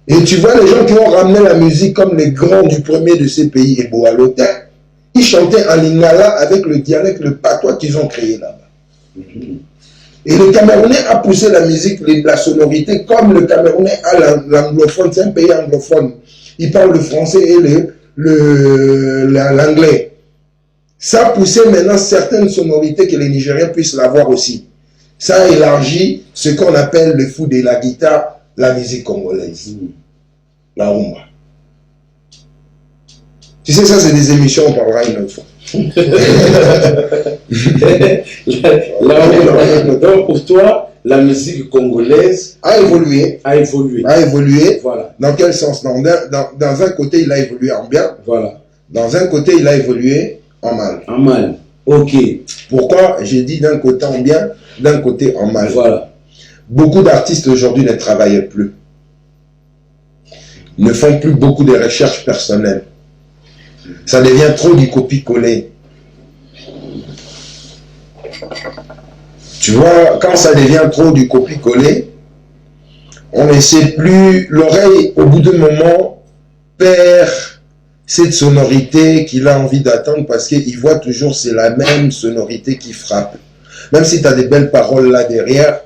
Et tu vois les gens qui ont ramené la musique comme les grands du premier de ces pays, et Boalotin, ils chantaient en lingala avec le dialecte, le patois qu'ils ont créé là-bas. Et le Camerounais a poussé la musique, la sonorité, comme le Camerounais a l'anglophone, c'est un pays anglophone. Il parle le français et l'anglais. Ça a poussé maintenant certaines sonorités que les Nigériens puissent l'avoir aussi. Ça a élargi ce qu'on appelle le fou de la guitare, la musique congolaise. La rumba. Tu sais, ça c'est des émissions, on parlera une autre fois. Donc pour toi, la musique congolaise a évolué. Voilà. Dans quel sens? Dans un côté, il a évolué en bien. Voilà. Dans un côté, il a évolué en mal. En mal. Ok. Pourquoi j'ai dit d'un côté en bien, d'un côté en mal? Voilà. Beaucoup d'artistes aujourd'hui ne travaillent plus. Ne font plus beaucoup de recherches personnelles. Ça devient trop du copier-coller. Tu vois, quand ça devient trop du copier-coller, on ne sait plus, l'oreille, au bout d'un moment, perd cette sonorité qu'il a envie d'attendre parce qu'il voit toujours c'est la même sonorité qui frappe. Même si tu as des belles paroles là derrière,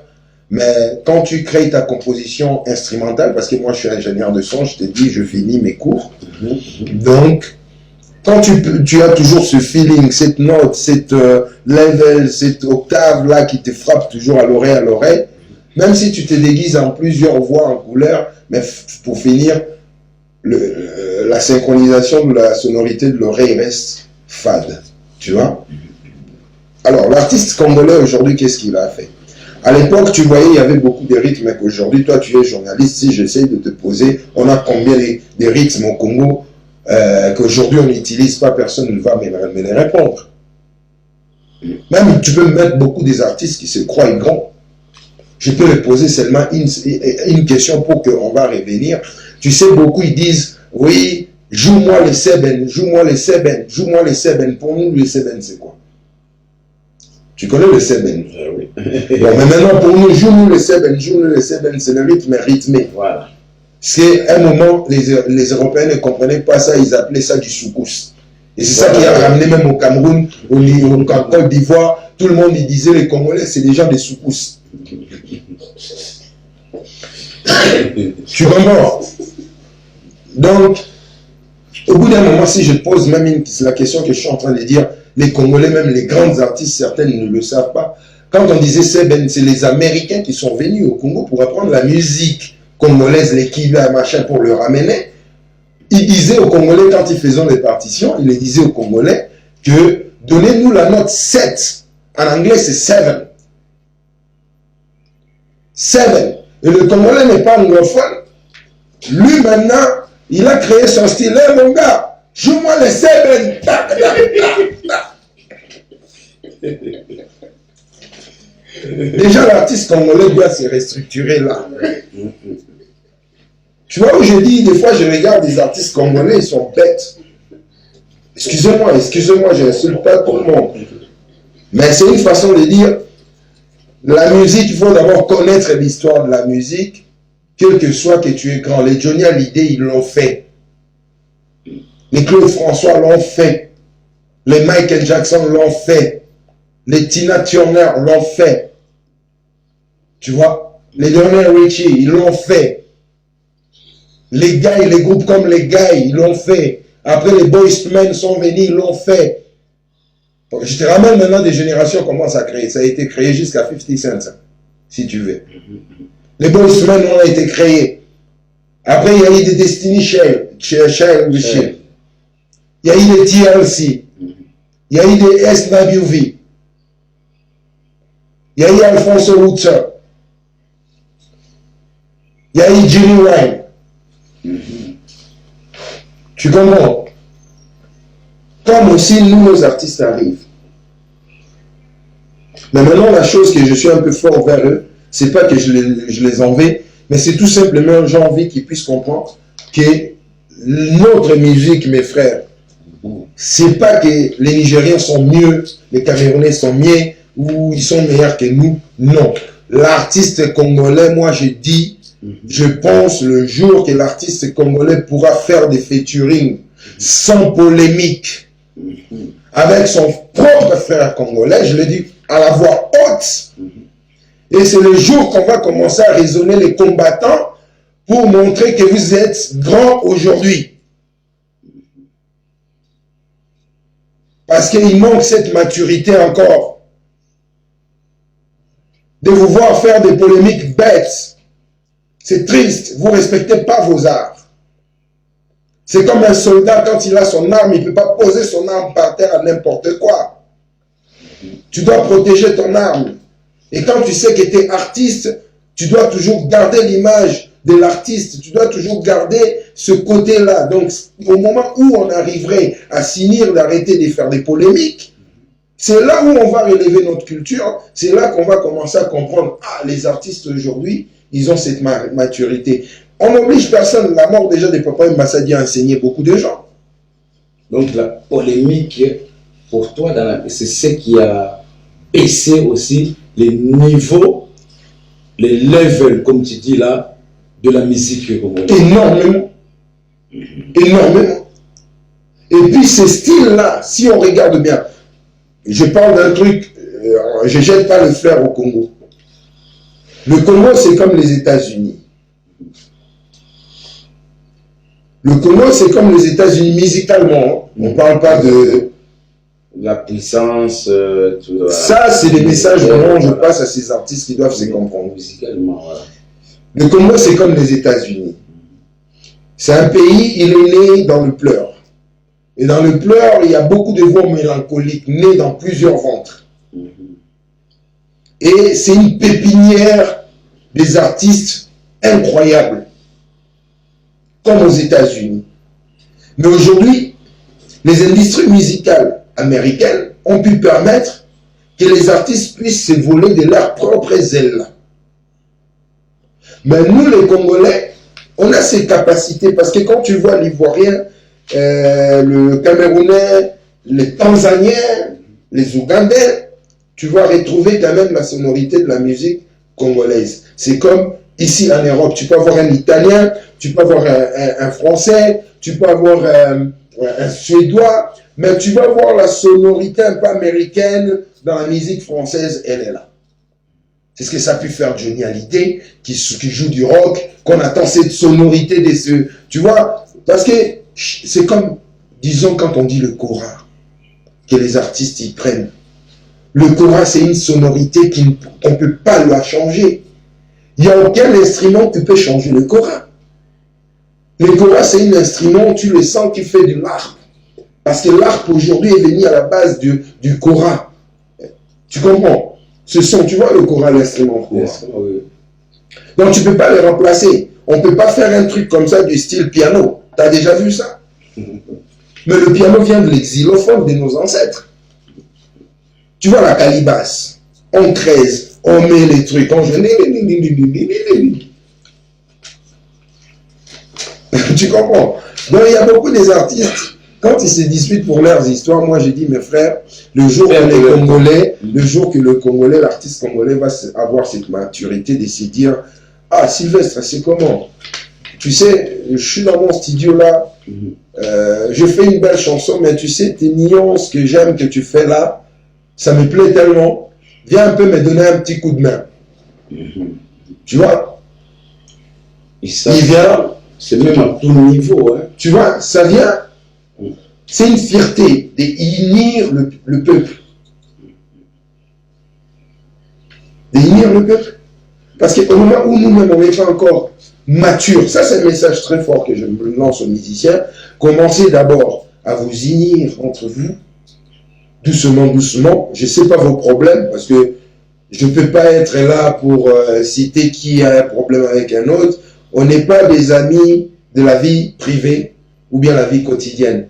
mais quand tu crées ta composition instrumentale, parce que moi je suis ingénieur de son, je te dis, je finis mes cours, donc quand tu as toujours ce feeling, cette note, cette level, cette octave-là qui te frappe toujours à l'oreille, même si tu te déguises en plusieurs voix en couleur, mais pour finir, la synchronisation de la sonorité de l'oreille reste fade. Tu vois? Alors, l'artiste congolais aujourd'hui, qu'est-ce qu'il a fait? À l'époque, tu voyais, il y avait beaucoup de rythmes, mais qu'aujourd'hui, toi, tu es journaliste. Si j'essaye de te poser, on a combien de rythmes au Congo qu'aujourd'hui, on n'utilise pas, personne ne va me les répondre. Même, tu peux mettre beaucoup des artistes qui se croient grands. Je peux les poser seulement une question pour qu'on va revenir. Tu sais, beaucoup, ils disent, oui, joue-moi les seben, joue-moi les seben, joue-moi les seben. Pour nous, les seben, c'est quoi? Tu connais le seben? Oui. Bon, mais maintenant, pour nous, joue-nous le seben, c'est le rythme rythmé. Voilà. C'est un moment, les Européens ne comprenaient pas ça, ils appelaient ça du soukous. Et c'est ça qui a ramené même au Cameroun, en Côte d'Ivoire, tout le monde il disait les Congolais, c'est des gens des soukous. Tu comprends? Donc, au bout d'un moment, si je pose même la question que je suis en train de dire, les Congolais, même les grands artistes, certaines ne le savent pas. Quand on disait Seben, c'est les Américains qui sont venus au Congo pour apprendre la musique congolaise, les Kiva, machin, pour le ramener. Ils disaient aux Congolais, quand ils faisaient les partitions, ils les disaient aux Congolais que donnez-nous la note 7. En anglais, c'est 7. 7. Et le Congolais n'est pas anglophone. Lui, maintenant, il a créé son style. Hey, mon gars, joue-moi les 7. Déjà, l'artiste congolais doit se restructurer là. Tu vois où je dis, des fois, je regarde des artistes congolais, ils sont bêtes. Excusez-moi, je n'insulte pas tout le monde. Mais c'est une façon de dire, la musique, il faut d'abord connaître l'histoire de la musique, quel que soit que tu es grand. Les Johnny Hallyday, ils l'ont fait. Les Claude François l'ont fait. Les Michael Jackson l'ont fait. Les Tina Turner l'ont fait. Tu vois? Les Lionel Richie, ils l'ont fait. Les gars, les groupes comme les gars, ils l'ont fait. Après, les Boyz II Men sont venus, ils l'ont fait. Je te ramène maintenant des générations comment ça a créé. Ça a été créé jusqu'à 50 Cent, si tu veux. Les Boyz II Men ont été créés. Après, il y a eu des Destiny Child. Il y a eu des TLC. Il y a eu des SWV. Il y a eu Alfonso Wutzer. Il y a eu Jimmy Wine. Tu comprends? Comme aussi nous, nos artistes arrivent. Mais maintenant, la chose que je suis un peu fort vers eux, c'est pas que je les en vais, mais c'est tout simplement, j'ai envie qu'ils puissent comprendre que notre musique, mes frères, c'est pas que les Nigériens sont mieux, les Camerounais sont mieux, ou ils sont meilleurs que nous. Non. L'artiste congolais, moi je dis, je pense le jour que l'artiste congolais pourra faire des featuring sans polémique avec son propre frère congolais, je le dis à la voix haute, et c'est le jour qu'on va commencer à raisonner les combattants pour montrer que vous êtes grands aujourd'hui. Parce qu'il manque cette maturité encore. De vous voir faire des polémiques bêtes. C'est triste, vous ne respectez pas vos arts. C'est comme un soldat, quand il a son arme, il ne peut pas poser son arme par terre à n'importe quoi. Tu dois protéger ton arme. Et quand tu sais que tu es artiste, tu dois toujours garder l'image de l'artiste. Tu dois toujours garder ce côté-là. Donc, au moment où on arriverait à finir d'arrêter de faire des polémiques, c'est là où on va relever notre culture. C'est là qu'on va commencer à comprendre, ah, les artistes aujourd'hui, ils ont cette maturité. On n'oblige personne. La mort déjà de Papa Massadi a enseigné beaucoup de gens. Donc la polémique, pour toi, c'est ce qui a baissé aussi les niveaux, les levels, comme tu dis là, de la musique congolaise. Énormément. Énormément. Et puis ces styles-là, si on regarde bien, je parle d'un truc, je ne jette pas le fleur au Congo. Le Congo, c'est comme les États-Unis. Le Congo, c'est comme les États-Unis musicalement. On ne parle pas de... La puissance, tout ça, c'est des messages vraiment, je passe à ces artistes qui doivent se comprendre. Musicalement, voilà. Le Congo, c'est comme les États-Unis. C'est un pays, il est né dans le pleur. Et dans le pleur, il y a beaucoup de voix mélancoliques nées dans plusieurs ventres. Et c'est une pépinière des artistes incroyables, comme aux États-Unis. Mais aujourd'hui, les industries musicales américaines ont pu permettre que les artistes puissent se voler de leurs propres ailes. Mais nous, les Congolais, on a ces capacités, parce que quand tu vois l'Ivoirien, le Camerounais, les Tanzaniens, les Ougandais, tu vas retrouver quand même la sonorité de la musique congolaise. C'est comme ici en Europe, tu peux avoir un Italien, tu peux avoir un Français, tu peux avoir un Suédois, mais tu vas voir la sonorité un peu américaine dans la musique française, elle est là. C'est ce que ça a pu faire Johnny Hallyday, qui joue du rock, qu'on attend cette sonorité de ce... Tu vois, parce que c'est comme, disons, quand on dit le kora, que les artistes y prennent. Le kora, c'est une sonorité qu'on ne peut pas la changer. Il n'y a aucun instrument qui peut changer le kora. Le kora, c'est un instrument, tu le sens, qui fait de l'harpe. Parce que l'harpe, aujourd'hui, est venue à la base du kora. Tu comprends? Ce son, tu vois le kora, l'instrument kora. Oui. Donc, tu ne peux pas le remplacer. On ne peut pas faire un truc comme ça du style piano. Tu as déjà vu ça? Mais le piano vient de l'exylophone de nos ancêtres. Tu vois la calebasse, on creuse, on met les trucs, on joue. Tu comprends? Donc il y a beaucoup des artistes, quand ils se disputent pour leurs histoires, moi j'ai dit mes frères, le jour que le Congolais, l'artiste congolais va avoir cette maturité de se dire, ah Sylvestre, c'est comment? Tu sais, je suis dans mon studio là, je fais une belle chanson, mais tu sais, tes nuances que j'aime que tu fais là, ça me plaît tellement, viens un peu me donner un petit coup de main. Tu vois? Et ça, il vient. C'est même à tout niveau. Hein. Tu vois, ça vient. C'est une fierté d'unir le peuple. D'unir le peuple. Parce qu'au moment où nous-mêmes, on n'est pas encore matures, ça c'est un message très fort que je me lance aux musiciens, commencez d'abord à vous unir entre vous, doucement, doucement. Je ne sais pas vos problèmes, parce que je ne peux pas être là pour citer qui a un problème avec un autre. On n'est pas des amis de la vie privée ou bien la vie quotidienne.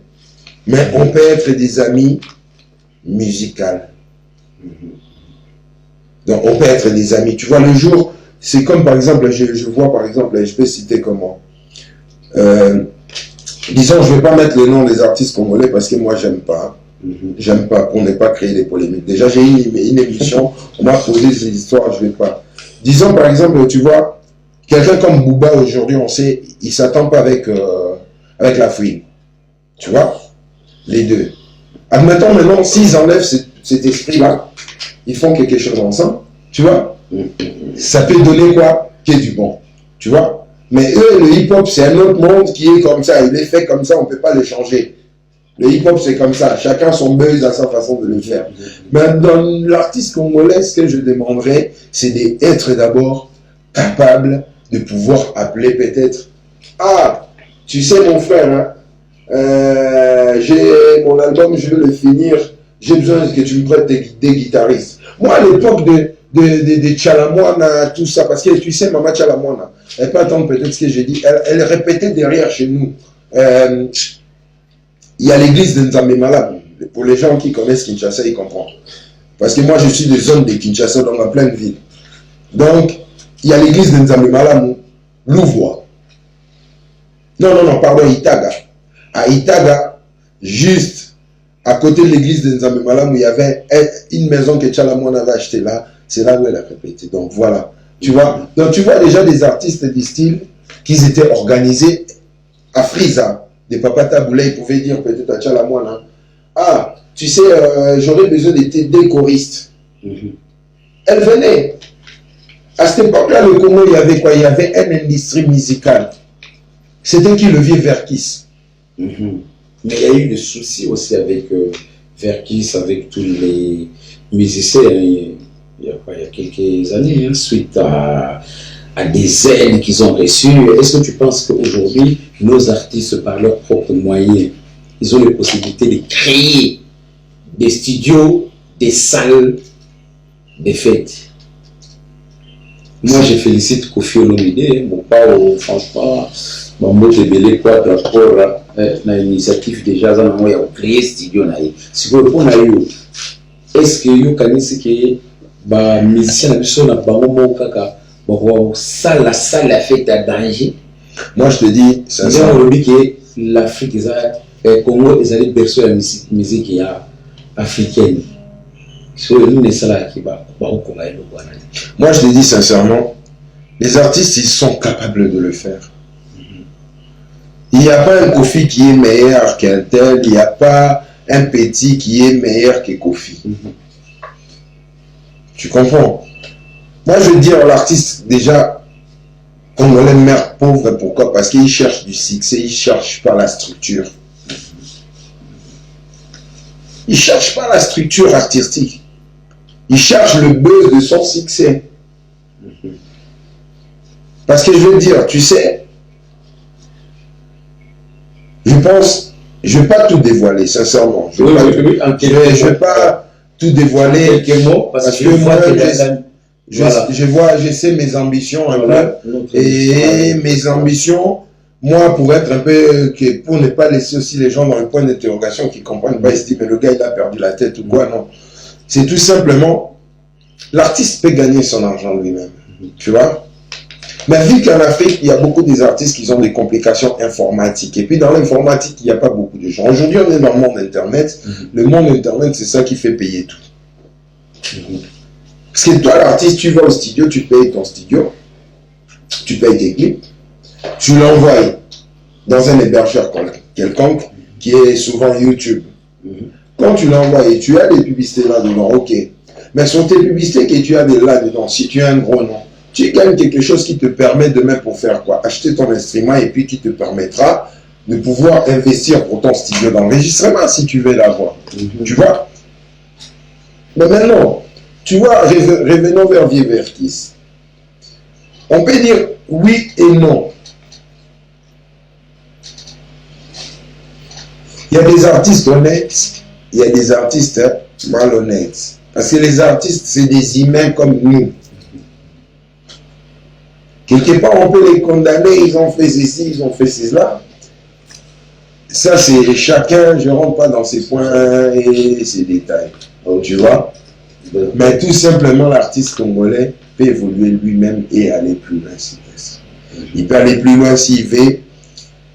Mais on peut être des amis musicaux. Donc on peut être des amis. Tu vois, le jour, c'est comme par exemple, je vois par exemple, je peux citer comment. Disons, je ne vais pas mettre le nom des artistes congolais parce que moi, j'aime pas. J'aime pas, pour ne pas créer des polémiques. Déjà, j'ai une émission, on m'a posé ces histoires, je ne vais pas. Disons, par exemple, tu vois, quelqu'un comme Booba, aujourd'hui, on sait, il ne s'attend pas avec la fouine. Tu vois, les deux. Admettons maintenant, s'ils enlèvent cet esprit-là, ils font quelque chose ensemble, tu vois, ça peut donner quoi? Qui est du bon, tu vois. Mais eux, le hip-hop, c'est un autre monde qui est comme ça, il est fait comme ça, on ne peut pas le changer. Le hip-hop, c'est comme ça. Chacun son buzz à sa façon de le faire. Mais dans l'artiste congolais, ce que je demanderais, c'est d'être d'abord capable de pouvoir appeler peut-être. Ah, tu sais mon frère, hein, j'ai mon album, je veux le finir. J'ai besoin que tu me prêtes des guitaristes. Moi, à l'époque de Tchalamouana, tout ça, parce que tu sais, Maman Tchalamouana, elle peut attendre peut-être ce que j'ai dit. Elle répétait derrière chez nous. Il y a l'église de Nzambe Malamu. Pour les gens qui connaissent Kinshasa, ils comprennent. Parce que moi, je suis des zones de Kinshasa, dans ma pleine ville. Donc, il y a l'église de Nzambe Malamu, Louvois. Non, pardon, Itaga. À Itaga, juste à côté de l'église de Nzambe Malamu, il y avait une maison que Tchalamouana avait achetée là. C'est là où elle a répété. Donc, voilà. Tu vois? Donc, tu vois déjà des artistes du style qui étaient organisés à Frisa. Des Papa Taboulay, ils pouvaient dire peut-être à Tchalamouana, ah, tu sais, j'aurais besoin des choristes. Elle venait. À cette époque-là, le Congo, il y avait quoi? Il y avait une industrie musicale. C'était qui le vieux Verkis? Mais il y a eu des soucis aussi avec Verkis, avec tous les musiciens. Il y a quelques années, suite à des aides qu'ils ont reçues. Est-ce que tu penses qu'aujourd'hui, nos artistes, par leurs propres moyens, ils ont les possibilités de créer des studios, des salles, des fêtes? Moi, je félicite Kofi Olomide, mon père, franchement, Bambo Tebele, quoi, rapport à l'initiative déjà, il y a créé studio. Si vous répondez, est-ce que vous connaissez que les musiciens sont dans la salle à fête à danger? Moi, je te dis, sincèrement, que l'Afrique, le Congo, ils allaient bercer la musique africaine. Moi, je te dis sincèrement, les artistes, ils sont capables de le faire. Il n'y a pas un Kofi qui est meilleur qu'un tel, il n'y a pas un petit qui est meilleur que Kofi. Tu comprends? Moi, je veux dire, l'artiste, déjà, congolais mère pauvre, pourquoi? Parce qu'il cherche du succès, il ne cherche pas la structure. Il ne cherche pas la structure artistique. Il cherche le buzz de son succès. Parce que je veux dire, tu sais, je pense, je ne vais pas tout dévoiler, sincèrement. Je ne vais pas tout dévoiler. Quelques mots, parce que moi, je sais mes ambitions un peu. Et mes ambitions, moi, pour être un peu, pour ne pas laisser aussi les gens dans le point d'interrogation qui ne comprennent pas, ils se disent, mais le gars, il a perdu la tête ou quoi, non. C'est tout simplement, l'artiste peut gagner son argent lui-même, tu vois. Mais vu qu'en Afrique, il y a beaucoup des artistes qui ont des complications informatiques. Et puis dans l'informatique, il n'y a pas beaucoup de gens. Aujourd'hui, on est dans le monde Internet. Le monde Internet, c'est ça qui fait payer tout. Parce que toi, l'artiste, tu vas au studio, tu payes ton studio, tu payes tes clips, tu l'envoies dans un hébergeur quelconque qui est souvent YouTube. Quand tu l'envoies et tu as des publicités là-dedans, ok. Mais sur tes publicités que tu as là-dedans, si tu as un gros nom, tu gagnes quelque chose qui te permet demain pour faire quoi? Acheter ton instrument et puis qui te permettra de pouvoir investir pour ton studio d'enregistrement si tu veux l'avoir. Tu vois? Mais maintenant, tu vois, revenons vers Vieux Verkis. On peut dire oui et non. Il y a des artistes honnêtes, il y a des artistes malhonnêtes. Parce que les artistes, c'est des humains comme nous. Quelque part, on peut les condamner, ils ont fait ceci, ils ont fait cela. Ça, c'est chacun, je ne rentre pas dans ces points et ces détails. Donc, tu vois? Mais tout simplement, l'artiste congolais peut évoluer lui-même et aller plus loin s'il veut. Il peut aller plus loin s'il veut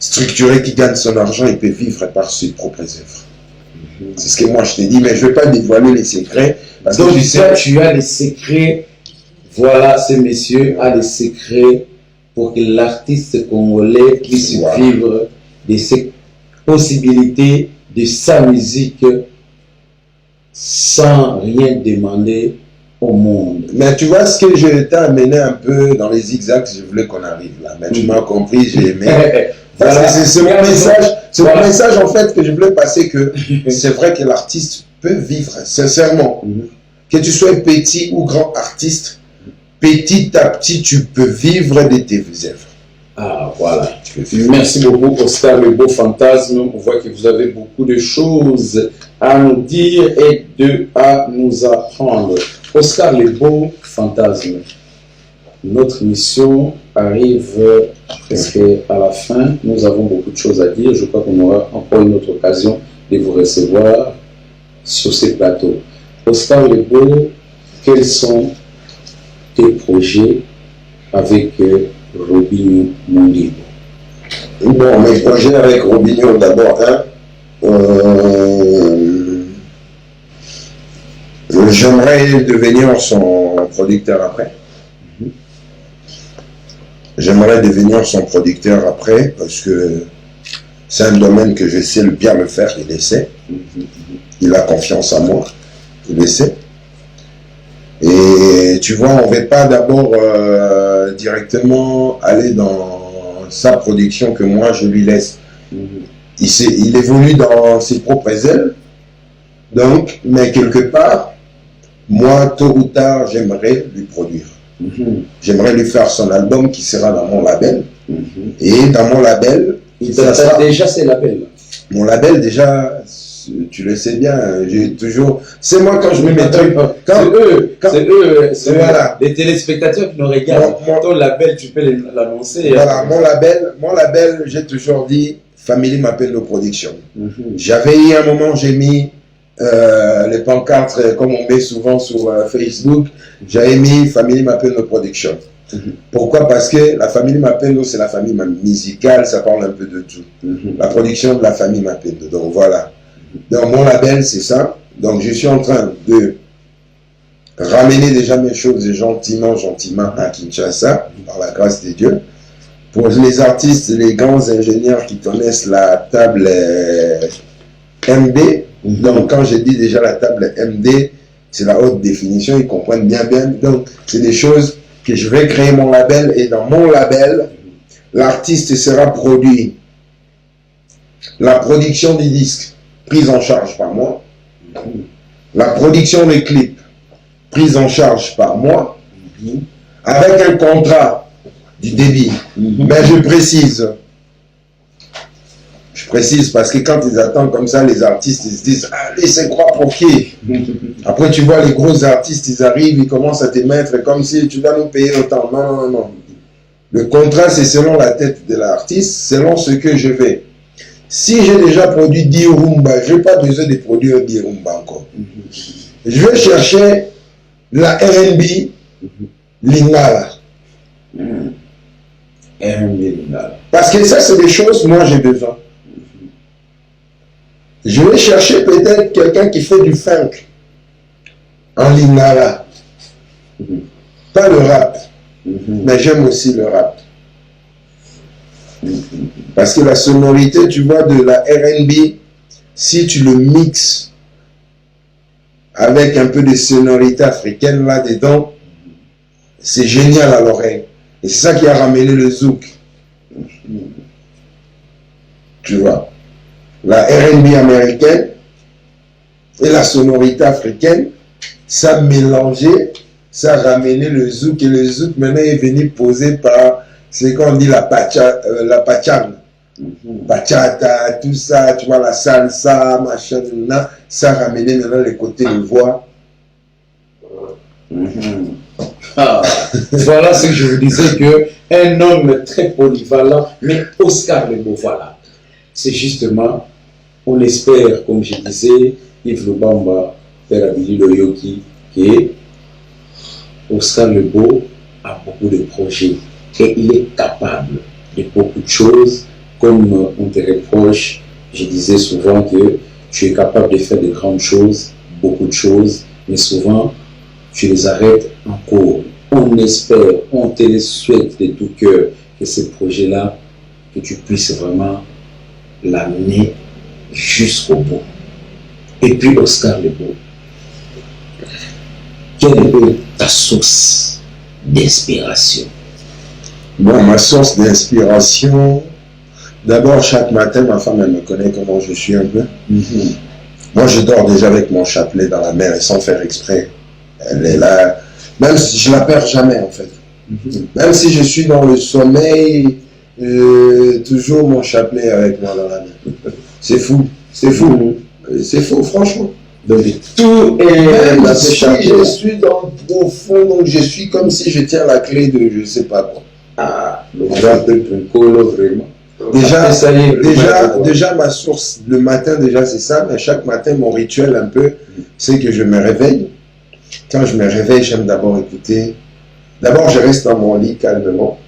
structurer, qu'il gagne son argent, il peut vivre par ses propres œuvres. C'est ce que moi je te dis, mais je ne vais pas dévoiler les secrets. Parce donc, que tu sais, tu as les secrets. Voilà, ce monsieur a des secrets pour que l'artiste congolais puisse vivre de ses possibilités, de sa musique, sans rien demander au monde. Mais tu vois ce que je t'ai amené un peu dans les zigzags, je voulais qu'on arrive là. Mais tu m'as compris, j'ai aimé. Voilà. C'est mon message, c'est mon message en fait que je voulais passer, que c'est vrai que l'artiste peut vivre, sincèrement. Que tu sois petit ou grand artiste, petit à petit, tu peux vivre de tes œuvres. Ah, voilà. Merci beaucoup, Oscar Le Beau Fantasme. On voit que vous avez beaucoup de choses à nous dire et à nous apprendre. Oscar Le Beau Fantasme. Notre mission arrive presque à la fin. Nous avons beaucoup de choses à dire. Je crois qu'on aura encore une autre occasion de vous recevoir sur ces plateaux. Oscar Le Beau, quels sont tes projets avec Robinho Mondigo? Bon, mes projets avec Robinho, d'abord, j'aimerais devenir son producteur après. J'aimerais devenir son producteur après parce que c'est un domaine que je sais bien le faire, il le sait. Il a confiance en moi, il le sait. Et tu vois, on ne va pas d'abord directement aller dans sa production que moi je lui laisse. Il évolue dans ses propres ailes. Donc, mais quelque part, moi, tôt ou tard, j'aimerais lui produire. J'aimerais lui faire son album qui sera dans mon label. Et dans mon label, ça sera déjà ses labels. Mon label, déjà, tu le sais bien, j'ai toujours. C'est moi quand je me mets trucs. C'est voilà. Les téléspectateurs qui nous regardent. Ton label, tu peux l'annoncer. Voilà, mon label, j'ai toujours dit Family Mapendo Production. J'avais eu un moment, j'ai mis les pancartes, comme on met souvent sur Facebook, j'avais mis Family Mapendo Production. Pourquoi? Parce que la famille Mapendo, c'est la famille musicale, ça parle un peu de tout. La production de la famille Mapendo. Donc voilà. Donc mon label, c'est ça. Donc je suis en train de ramener déjà mes choses gentiment à Kinshasa, par la grâce de Dieu. Pour les artistes, les grands ingénieurs qui connaissent la table MD, donc quand je dis déjà la table MD, c'est la haute définition, ils comprennent bien. Donc c'est des choses que je vais créer mon label, et dans mon label, l'artiste sera produit. La production des disques, prise en charge par moi. La production des clips, prise en charge par moi. Avec un contrat du débit. Mais je précise parce que quand ils attendent comme ça, les artistes, ils se disent, allez, c'est quoi pour qui? Après, tu vois les gros artistes, ils arrivent, ils commencent à te mettre comme si tu dois nous payer autant. Non. Le contrat, c'est selon la tête de l'artiste, selon ce que je vais. Si j'ai déjà produit 10 rumba, je n'ai pas besoin de produire 10 rumba encore. Je vais chercher la R&B Lingala. R&B Lingala. Parce que ça, c'est des choses, moi, j'ai besoin. Je vais chercher peut-être quelqu'un qui fait du funk en Lingala. Pas le rap, mais j'aime aussi le rap. Parce que la sonorité, tu vois, de la R&B, si tu le mixes avec un peu de sonorité africaine là-dedans, c'est génial à l'oreille. Et c'est ça qui a ramené le zouk. Tu vois. La R&B américaine et la sonorité africaine, ça a mélangé, ça a ramené le zouk, et le zouk maintenant est venu poser par, c'est qu'on dit la pachanga. Bachata, tout ça, tu vois, la salsa, machin, ça a ramené maintenant le côté de voix. Voilà ce que je vous disais, qu'un homme très polyvalent, mais Oscar Lebo, voilà. C'est justement, on espère, comme je disais, Yves Lubamba, Père Abili Loyoki, que Oscar Lebo a beaucoup de projets et il est capable de beaucoup de choses. Comme on te reproche, je disais souvent que tu es capable de faire de grandes choses, beaucoup de choses, mais souvent tu les arrêtes en cours. On espère, on te le souhaite de tout cœur que ce projet-là, que tu puisses vraiment l'amener jusqu'au bout. Et puis Oscar Lebo, quelle est ta source d'inspiration? Bon, ma source d'inspiration, d'abord chaque matin, ma femme elle me connaît comment je suis un peu. Moi je dors déjà avec mon chapelet dans la main et sans faire exprès. Elle est là, même si je la perds jamais en fait. Même si je suis dans le sommeil, toujours mon chapelet avec moi dans la main. C'est fou, c'est fou, c'est fou franchement. Donc tout est même dans si ce chapelet. je suis dans le profond, donc je suis comme si je tiens la clé de je sais pas quoi. Ah, le grand colo vraiment. Déjà, ça y est, déjà ma source, le matin déjà c'est ça, mais chaque matin mon rituel un peu, c'est que je me réveille. Quand je me réveille, j'aime d'abord écouter. D'abord je reste dans mon lit calmement.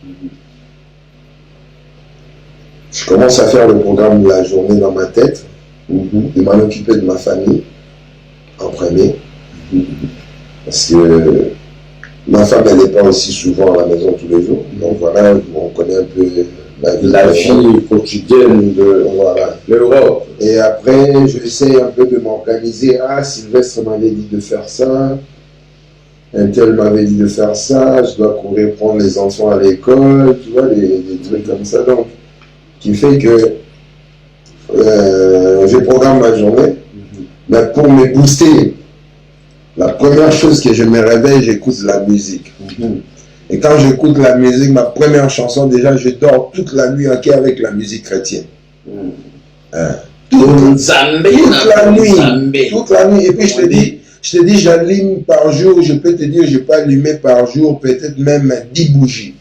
Je commence à faire le programme de la journée dans ma tête, de m'en occuper de ma famille en premier. Parce que ma femme elle n'est pas aussi souvent à la maison tous les jours. Donc voilà, on connaît un peu la vie quotidienne de voilà. l'Europe. Et après, j'essaie un peu de m'organiser. Ah, Sylvestre m'avait dit de faire ça. un tel m'avait dit de faire ça, je dois courir prendre les enfants à l'école, tu vois, des trucs comme ça. Donc, qui fait que je programme ma journée, mais pour me booster, la première chose que je me réveille, j'écoute la musique. Et quand j'écoute la musique, ma première chanson, déjà, je dors toute la nuit avec la musique chrétienne. Toute la nuit. Et puis je te dis, j'allume par jour, je peux te dire, je peux allumer par jour peut-être même 10 bougies.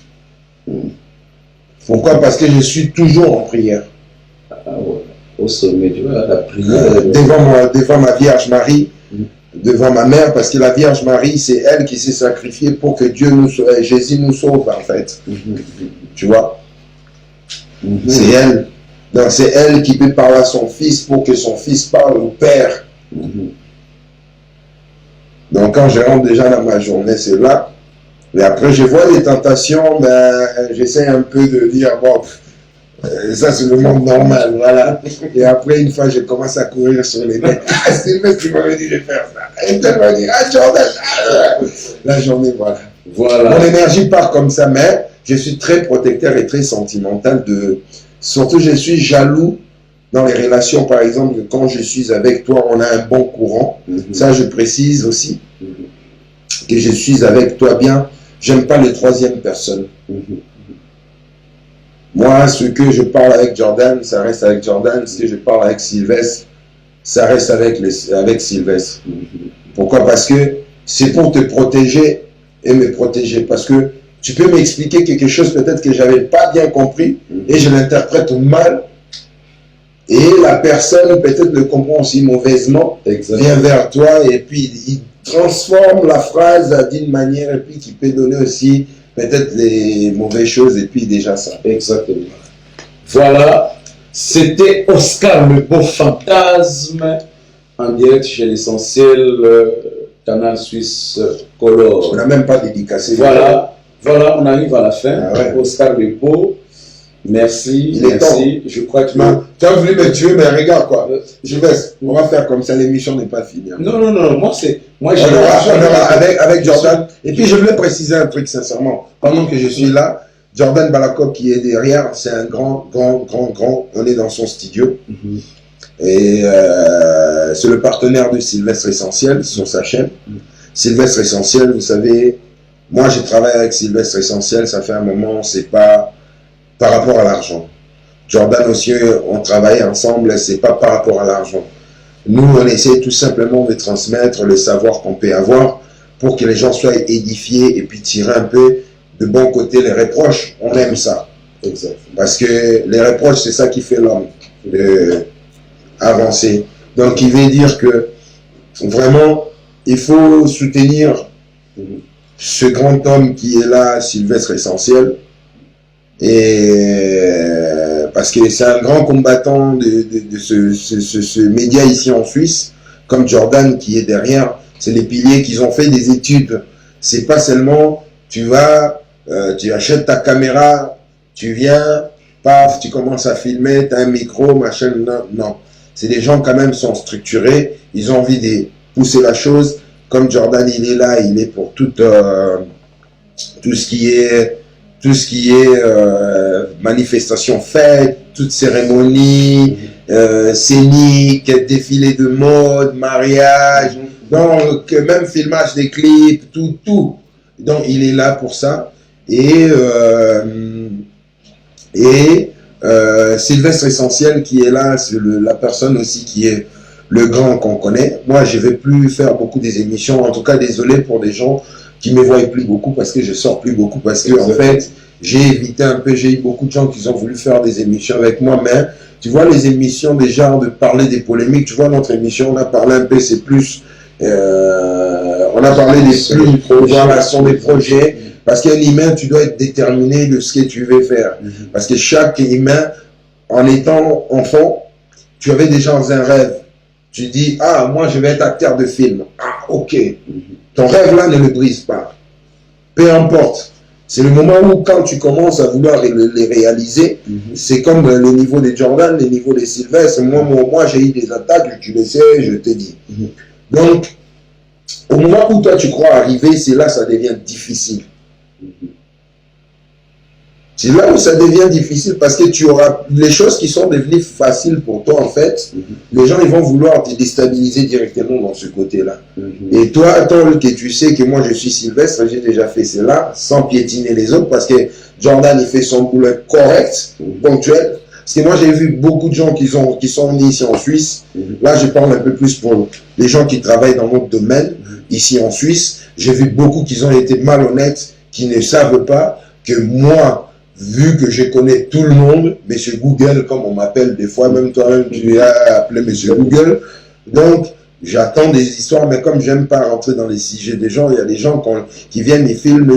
Pourquoi? Parce que je suis toujours en prière. Au sommet, tu vois, la prière. Devant ma Vierge Marie, devant ma mère, parce que la Vierge Marie, c'est elle qui s'est sacrifiée pour que Jésus nous sauve, en fait. Tu vois? C'est elle. Donc c'est elle qui peut parler à son fils pour que son fils parle au Père. Donc quand je rentre déjà dans ma journée, c'est là. Et après je vois les tentations, ben, j'essaie un peu de dire, bon, ça c'est le monde normal, voilà. Et après une fois je commence à courir sur les mecs. Ah, c'est le mec qui m'avait dit de faire ça. Et elle m'a dit, ah Jordan, la journée, voilà. Mon énergie part comme ça, mais je suis très protecteur et très sentimental de... Surtout, je suis jaloux dans les relations, par exemple, quand je suis avec toi, on a un bon courant. Ça, je précise aussi que je suis avec toi bien. J'aime pas les troisième personnes. Moi, ce que je parle avec Jordan, ça reste avec Jordan. Ce que je parle avec Sylvestre, ça reste avec Sylvestre. Pourquoi? Parce que c'est pour te protéger et me protéger. Parce que tu peux m'expliquer quelque chose peut-être que j'avais pas bien compris et je l'interprète mal. Et la personne peut-être le comprend aussi mauvaisement, vient vers toi et puis il transforme la phrase d'une manière et puis qui peut donner aussi peut-être les mauvaises choses et puis déjà ça. Exactement. Voilà, c'était Oscar le beau fantasme en direct chez l'essentiel Canal Suisse Color. On n'a même pas dédicacé. Voilà, on arrive à la fin. Oscar le beau. Merci, merci. Je crois que... Tu as voulu me tuer, mais regarde quoi. On va faire comme ça, l'émission n'est pas finie. Non, moi j'ai... On aura avec Jordan. Et puis je voulais préciser un truc sincèrement. Pendant que je suis là, Jordan Balakov qui est derrière, c'est un grand. On est dans son studio. Et c'est le partenaire de Sylvestre Essentiel sur sa chaîne. Sylvestre Essentiel, vous savez, moi je travaille avec Sylvestre Essentiel, ça fait un moment, c'est pas par rapport à l'argent. Jordan aussi, on travaille ensemble, c'est pas par rapport à l'argent. Nous, on essaie tout simplement de transmettre le savoir qu'on peut avoir pour que les gens soient édifiés et puis tirer un peu de bon côté les reproches. On aime ça. Exact. Parce que les reproches, c'est ça qui fait l'homme avancer. Donc, il veut dire que vraiment, il faut soutenir ce grand homme qui est là, Sylvestre Essentiel. Et parce que c'est un grand combattant de ce média ici en Suisse, comme Jordan qui est derrière. C'est les piliers qui ont fait des études. C'est pas seulement tu vas, tu achètes ta caméra, tu viens, paf, tu commences à filmer, tu as un micro, machin. Non. C'est des gens quand même sont structurés. Ils ont envie de pousser la chose. Comme Jordan, il est là, il est pour tout ce qui est manifestation fête, toute cérémonie, scénique, défilé de mode, mariage, donc même filmage des clips, tout. Donc il est là pour ça. Et Sylvestre Essentiel qui est là, c'est la personne aussi qui est le grand qu'on connaît. Moi, je ne vais plus faire beaucoup des émissions. En tout cas, désolé pour des gens qui me voient plus beaucoup parce que je sors plus beaucoup. Parce que, en fait, j'ai évité un peu, j'ai eu beaucoup de gens qui ont voulu faire des émissions avec moi. Mais tu vois, les émissions, déjà, de parler des polémiques, tu vois, notre émission, on a parlé un peu, c'est plus. On a parlé des plus. Voilà, sont des projets. Parce qu'un humain, tu dois être déterminé de ce que tu veux faire. Parce que chaque humain, en étant enfant, tu avais déjà un rêve. Tu dis, ah, moi, je vais être acteur de film. Ah, ok. Ton rêve là ne le brise pas. Peu importe. C'est le moment où, quand tu commences à vouloir les réaliser, c'est comme le niveau de Jordan, le niveau de Sylvestre. Moi j'ai eu des attaques, tu le sais, je te dis. Donc, Au moment où toi tu crois arriver, c'est là que ça devient difficile. C'est là où ça devient difficile parce que tu auras les choses qui sont devenues faciles pour toi en fait. Les gens ils vont vouloir te déstabiliser directement dans ce côté-là. Et toi, tant que tu sais que moi je suis Sylvestre, j'ai déjà fait cela sans piétiner les autres parce que Jordan il fait son boulot correct, ponctuel. Parce que moi j'ai vu beaucoup de gens qui sont nés ici en Suisse. Là je parle un peu plus pour les gens qui travaillent dans notre domaine ici en Suisse. J'ai vu beaucoup qui ont été malhonnêtes, qui ne savent pas que moi, vu que je connais tout le monde, Monsieur Google, comme on m'appelle des fois, même toi-même tu as appelé Monsieur Google. Donc, j'attends des histoires, mais comme j'aime pas rentrer dans les sujets des gens, il y a des gens qui viennent, ils filment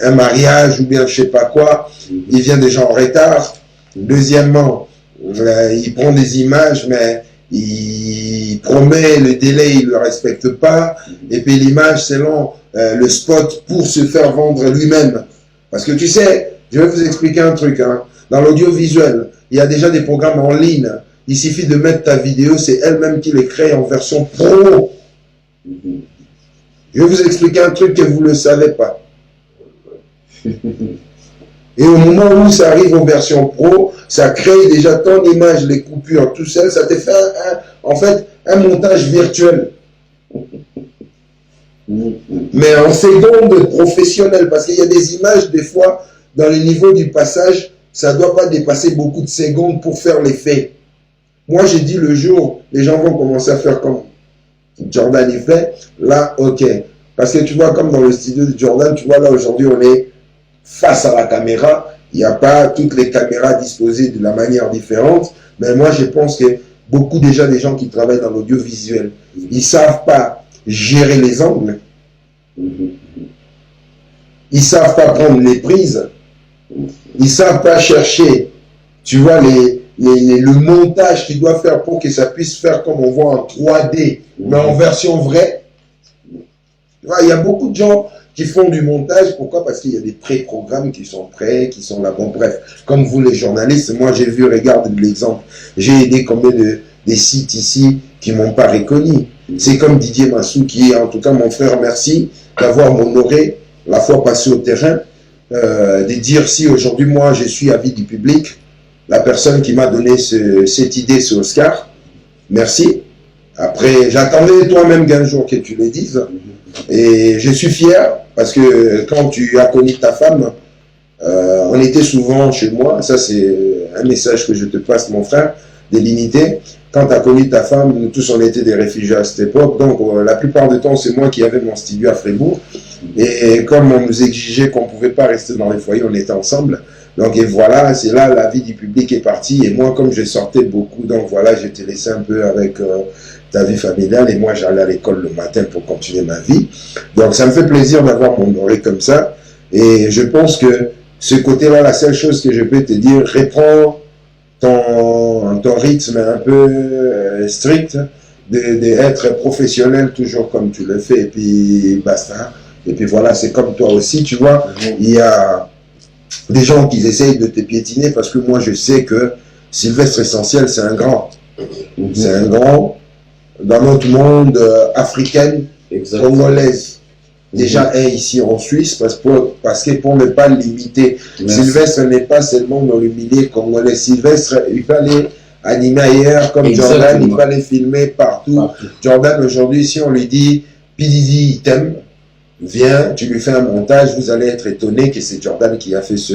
un mariage ou bien je sais pas quoi, ils viennent déjà en retard. Deuxièmement, ils prennent des images, mais il promet le délai, il ne le respecte pas. Et puis l'image, selon le spot, pour se faire vendre lui-même. Parce que tu sais, je vais vous expliquer un truc. Hein. Dans l'audiovisuel, il y a déjà des programmes en ligne. Il suffit de mettre ta vidéo, c'est elle-même qui les crée en version pro. Je vais vous expliquer un truc que vous ne le savez pas. Et au moment où ça arrive en version pro, ça crée déjà ton image, les coupures, tout seul, ça te fait en fait un montage virtuel. Mais en seconde professionnelle, parce qu'il y a des images, des fois, dans le niveau du passage, ça ne doit pas dépasser beaucoup de secondes pour faire l'effet. Moi, j'ai dit le jour, les gens vont commencer à faire comme Jordan y fait, là, ok. Parce que tu vois, comme dans le studio de Jordan, tu vois, là, aujourd'hui, on est face à la caméra. Il n'y a pas toutes les caméras disposées de la manière différente. Mais moi, je pense que beaucoup déjà des gens qui travaillent dans l'audiovisuel, ils ne savent pas gérer les angles. Ils ne savent pas prendre les prises. Ils ne savent pas chercher, tu vois, le montage qu'ils doivent faire pour que ça puisse faire comme on voit en 3D, mais en version vraie. Tu vois, il y a beaucoup de gens qui font du montage. Pourquoi? Parce qu'il y a des pré-programmes qui sont prêts, qui sont là. Bon, bref, comme vous les journalistes, moi j'ai vu, regarde l'exemple, j'ai aidé combien des sites ici qui ne m'ont pas reconnu. C'est comme Didier Massou qui est, en tout cas mon frère, merci d'avoir m'honoré la fois passée au terrain, de dire si aujourd'hui moi je suis avis du public, la personne qui m'a donné cette idée, c'est Oscar, merci. Après, j'attendais toi-même qu'un jour que tu le dises. Et je suis fier parce que quand tu as connu ta femme, on était souvent chez moi. Ça, c'est un message que je te passe, mon frère, de l'unité. Quand tu as connu ta femme, nous tous, on était des réfugiés à cette époque. Donc, la plupart du temps, c'est moi qui avais mon studio à Fribourg. Et comme on nous exigeait qu'on ne pouvait pas rester dans les foyers, on était ensemble. Donc, et voilà, c'est là la vie du public est partie. Et moi, comme je sortais beaucoup, donc voilà, j'étais laissé un peu avec ta vie familiale. Et moi, j'allais à l'école le matin pour continuer ma vie. Donc, ça me fait plaisir d'avoir mon oreille comme ça. Et je pense que ce côté-là, la seule chose que je peux te dire, reprends ton rythme un peu strict, d'être professionnel toujours comme tu le fais. Et puis, basta. Et puis voilà, c'est comme toi aussi, tu vois. Il y a des gens qui essayent de te piétiner parce que moi je sais que Sylvestre Essentiel c'est un grand. C'est un grand dans notre monde africain, congolaise. Déjà un ici en Suisse parce que pour ne pas limiter, Sylvestre n'est pas seulement dans le milieu congolais. Sylvestre, il peut aller animer ailleurs comme Jordan, il peut aller filmer partout. Jordan aujourd'hui, si on lui dit Pididi il t'aime, viens, tu lui fais un montage, vous allez être étonné que c'est Jordan qui a fait ce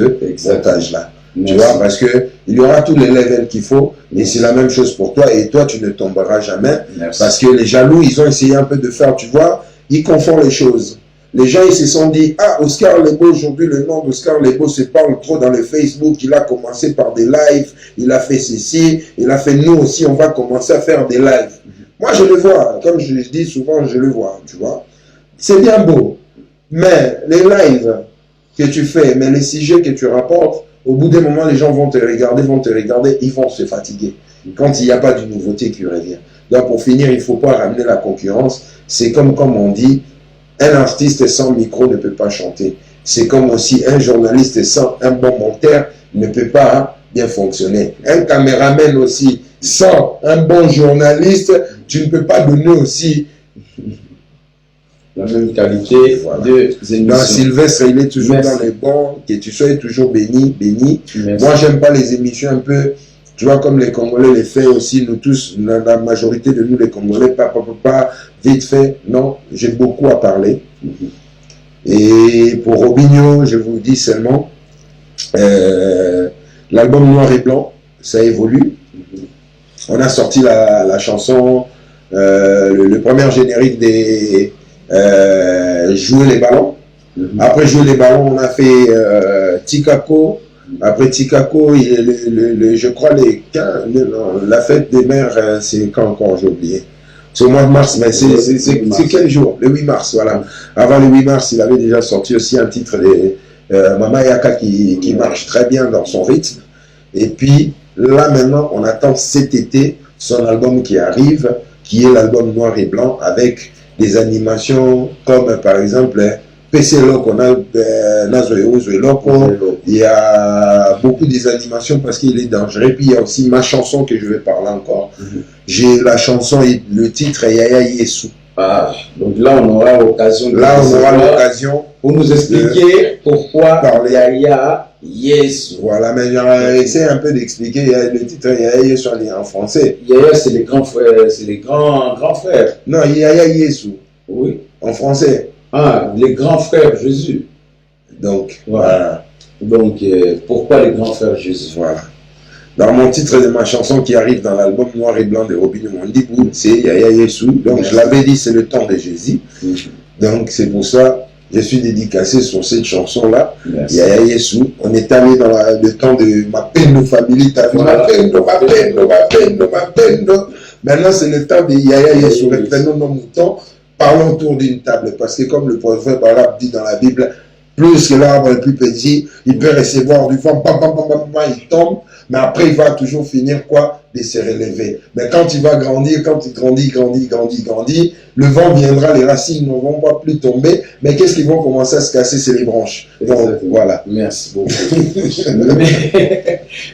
montage-là. Tu vois, parce que il y aura tous les levels qu'il faut, et c'est la même chose pour toi, et toi, tu ne tomberas jamais, parce que les jaloux, ils ont essayé un peu de faire, tu vois, ils confondent les choses. Les gens, ils se sont dit, ah, Oscar Lebo, aujourd'hui, le nom d'Oscar Lebo se parle trop dans le Facebook, il a commencé par des lives, il a fait ceci, il a fait nous aussi, on va commencer à faire des lives. Moi, je le vois, comme je le dis souvent, je le vois, tu vois. C'est bien beau, mais les lives que tu fais, mais les sujets que tu rapportes, au bout d'un moment, les gens vont te regarder, ils vont se fatiguer. Quand il n'y a pas de nouveauté qui revient. Donc, pour finir, il ne faut pas ramener la concurrence. C'est comme on dit, un artiste sans micro ne peut pas chanter. C'est comme aussi un journaliste sans un bon monteur ne peut pas bien fonctionner. Un caméraman aussi sans un bon journaliste, tu ne peux pas donner aussi La même qualité Voilà. de Non, émissions. Sylvestre, il est toujours Merci. dans les bons, que tu sois toujours béni, béni. Merci. Moi, j'aime pas les émissions un peu, tu vois, comme les Congolais les font aussi, nous tous, la majorité de nous, les Congolais, pas, vite fait. Non, j'ai beaucoup à parler. Et pour Robinho, je vous dis seulement, l'album Noir et Blanc, ça évolue. On a sorti la chanson, le premier générique des Jouer les ballons. Après Jouer les ballons, on a fait Tikako. Après Tikako, je crois la fête des mères, c'est quand encore, j'ai oublié. C'est au mois de mars, mais c'est quel jour? Le 8 mars, voilà. Avant le 8 mars, il avait déjà sorti aussi un titre de Mama Yaka qui marche très bien dans son rythme. Et puis là maintenant, on attend cet été son album qui arrive, qui est l'album Noir et Blanc, avec des animations comme par exemple PC Loco, il y a beaucoup des animations parce qu'il est dangereux. Puis il y a aussi ma chanson que je vais parler encore. J'ai la chanson, le titre est Yaya Yesu. Ah, donc là, on aura l'occasion pour nous expliquer pourquoi parler. Yaya Yesu. Voilà, mais j'essaie un peu d'expliquer. Le titre Yaya Yesu en français. Yaya, c'est les grands frères, c'est les grands frères. Non, Yaya Yesu. Oui. En français. Ah, les grands frères Jésus. Donc, voilà. Donc, pourquoi les grands frères Jésus? Voilà. Dans mon titre de ma chanson qui arrive dans l'album Noir et Blanc de Robinho Mondibou, c'est Yaya Yesu. Donc, je l'avais dit, c'est le temps de Jésus. Donc, c'est pour ça je suis dédicacé sur cette chanson-là. Yaya Yesu. On est allé dans le temps de ma peine de famille. T'as vu ma peine. Maintenant, c'est le temps de Yaya Yesu. Reprenons nos moutons. Parlons autour d'une table, parce que comme le prophète Balaam dit dans la Bible, plus que l'arbre est plus petit, il peut recevoir du vent, il tombe, mais après il va toujours finir quoi? De se relever. Mais quand il va grandir, quand il grandit, le vent viendra, les racines ne vont pas plus tomber, mais qu'est-ce qu'ils vont commencer à se casser? C'est les branches. Donc voilà. Merci beaucoup.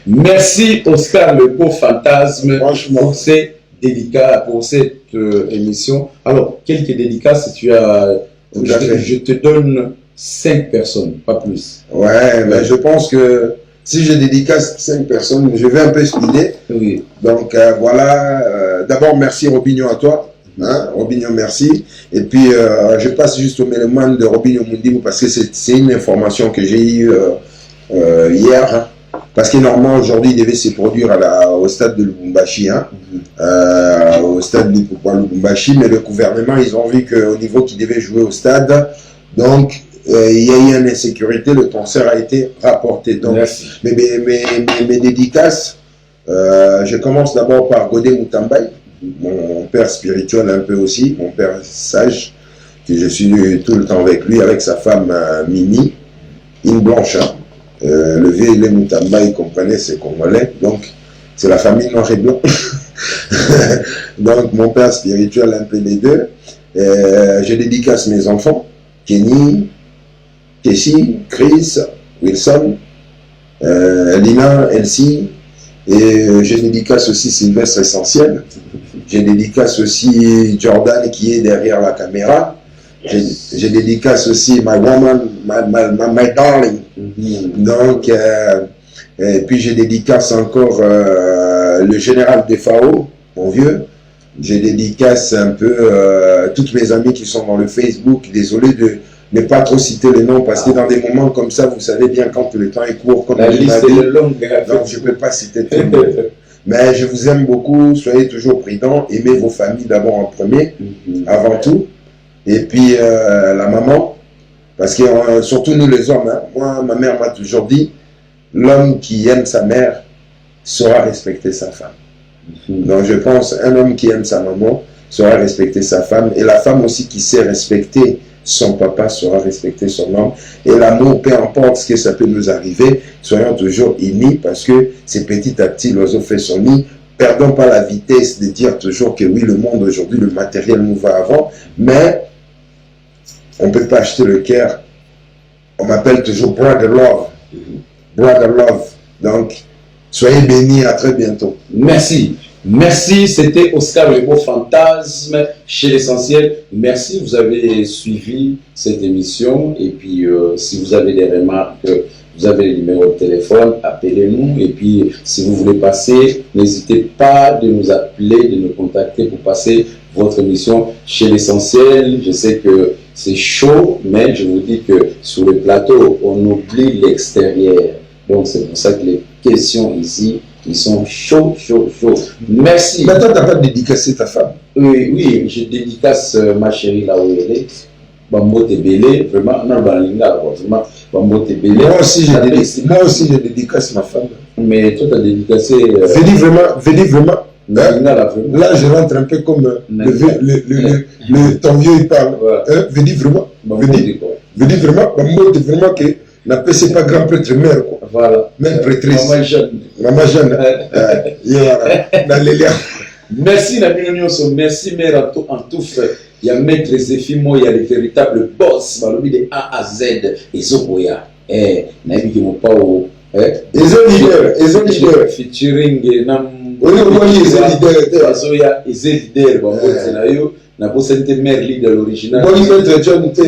Merci Oscar le beau fantasme pour ces dédicats, pour cette émission. Alors, quelques dédicaces, tu as, je te donne 5 personnes, pas plus. Ouais, mais je pense que si je dédicace 5 personnes, je vais un peu speeder. Oui. Donc voilà, d'abord merci Robinho à toi. Hein, Robinho, merci. Et puis je passe juste au mélomane de Robinho Mondibou parce que c'est une information que j'ai eue hier. Hein, parce que normalement aujourd'hui il devait se produire au stade de Lubumbashi, hein, au stade de Lubumbashi, mais le gouvernement ils ont vu qu'au niveau qu'il devait jouer au stade, donc il y a eu une insécurité, le concert a été rapporté. Donc mes dédicaces, je commence d'abord par Godé Moutambaye, mon père spirituel un peu aussi, mon père sage, que je suis tout le temps avec lui, avec sa femme Mimi, une blanche. Hein. Le vieux les Moutambaye comprenait ses Congolais, donc c'est la famille noir et blanc. Donc mon père spirituel un peu les deux. Je dédicace mes enfants, Kenny, Kessie, Chris, Wilson, Lina, Elsie, et je dédicace aussi Sylvestre Essentiel. Je dédicace aussi Jordan qui est derrière la caméra. Je dédicace aussi my woman, my darling. Donc, et puis je dédicace encore le général Defao, mon vieux. Je dédicace un peu toutes mes amis qui sont dans le Facebook. Désolé de ne pas trop citer les noms parce que dans des moments comme ça, vous savez bien quand le temps est court, comme la liste est longue, donc je ne peux pas citer tout le monde. Mais je vous aime beaucoup, soyez toujours prudents, aimez vos familles d'abord en premier, avant tout. Et puis la maman, parce que surtout nous les hommes, hein, moi ma mère m'a toujours dit, l'homme qui aime sa mère saura respecter sa femme. Donc je pense un homme qui aime sa maman saura respecter sa femme, et la femme aussi qui sait respecter son papa saura respecter son homme. Et l'amour, peu importe ce que ça peut nous arriver, soyons toujours unis parce que c'est petit à petit l'oiseau fait son nid. Perdons pas la vitesse de dire toujours que oui, le monde aujourd'hui, le matériel nous va avant, mais on ne peut pas acheter le cœur. On m'appelle toujours Brother Love. Brother Love. Donc, soyez bénis, à très bientôt. Merci. Merci, c'était Oscar Lebo Fantasme chez l'Essentiel. Merci, vous avez suivi cette émission. Et puis, si vous avez des remarques, vous avez le numéro de téléphone, appelez-nous. Et puis, si vous voulez passer, n'hésitez pas de nous appeler, de nous contacter pour passer votre émission chez l'Essentiel. Je sais que c'est chaud, mais je vous dis que sur le plateau, on oublie l'extérieur. Donc, c'est pour ça que les questions ici, ils sont chauds. Merci. Maintenant, tu n'as pas dédicacé ta femme. Oui, je dédicace ma chérie là où elle est. Bambo Tebele, vraiment, non, vraiment, Bambo Tebele. Moi aussi, je dédicace ma femme. Mais toi, tu as dédicacé. Védi vraiment. Là, Là, je rentre un peu comme ton vieux, il parle. Védi vraiment. Védi vraiment. Bambo Tebele vraiment que n'appelle pas grand prêtre mère, quoi. Voilà. Mère prêtresse. Maman jeune. Dans Merci, Nabino Nyonso. Merci, mère en tout fait. Il y a Maître Zéphimo, il y a le véritable boss, de A à Z. Et Zoboya. Nabi qui m'ont pas au. Ezo leader. Featuring Nam. Leader. Ezo leader. Na posente mère leader l'original. Maître John T.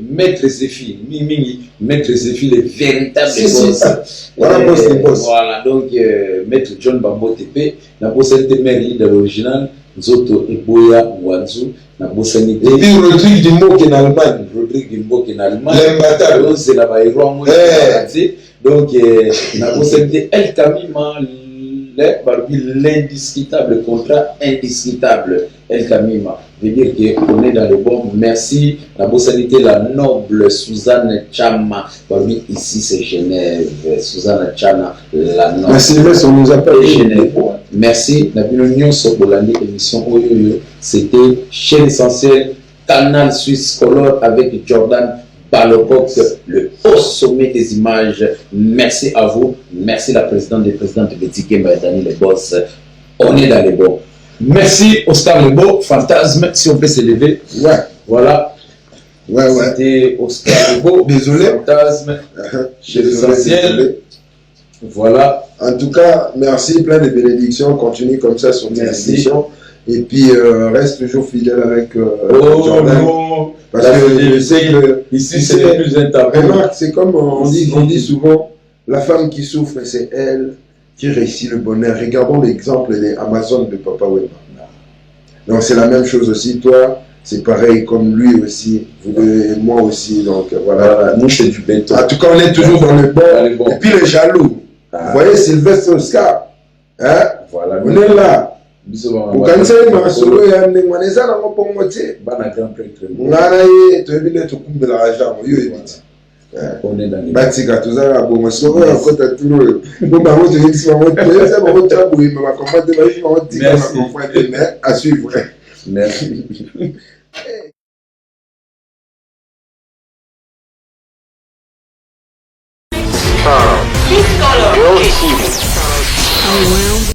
Maître Zéphi, Maître Zéphi, le véritable boss. Voilà, boss. Voilà, donc Maître John Bambo TP, na posente mère leader l'original. Zoto Eboya Wanzu, na posente. Et puis Rodrigue Dimbo qui est en Allemagne. L'imbattable. C'est la baïro moi. Donc na posente El Kamima. L'indiscutable, contrat indiscutable. El Kamima veut dire qu'on est dans le bon. Merci. La bossalité, la noble Suzanne Chama. Parmi ici, c'est Genève. Suzanne Chama, la noble. Merci, on nous appelle Genève. Merci. La Union Sobolandi, émission Oyoyo. C'était chez l'Essentiel, Canal Suisse Color avec Jordan Balopok, le haut sommet des images. Merci à vous. Merci la présidente des présidentes Betty Kemba et Dani les boss. On est dans les bons. Merci Oscar Lebo, Fantasme, si on peut s'élever. Ouais. Voilà. Ouais. C'était Oscar Lebo, Désolé. Fantasme, chez l'Essentiel. Voilà. En tout cas, merci, plein de bénédictions. Continue comme ça sur tes émissions. Et puis, reste toujours fidèle avec Jordan. Non. Parce que je sais que ici, c'est plus intéressant. Remarque, c'est comme on dit souvent, la femme qui souffre, c'est elle qui réussit le bonheur. Regardons l'exemple des Amazones de Papa Wemba. Donc, c'est la même chose aussi. Toi, c'est pareil comme lui aussi, vous deux et moi aussi. Donc, voilà. Nous, c'est du béton. En tout cas, on est toujours dans le bon. Et puis, les jaloux. Vous voyez, Sylvestre Oscar. Hein? Voilà. On est là. Ukanisema masolo ya ndengwaneza na ngopongote bana grand prêtre ngana ye toyebile tokumbela agent yo ebiti batika tozala bongo soko ya kota tulo bo bango toyebisi bango toyebisa bango taboyima bakomate bayifi bango tika bakomfate mais à suivre. Merci. Discolor.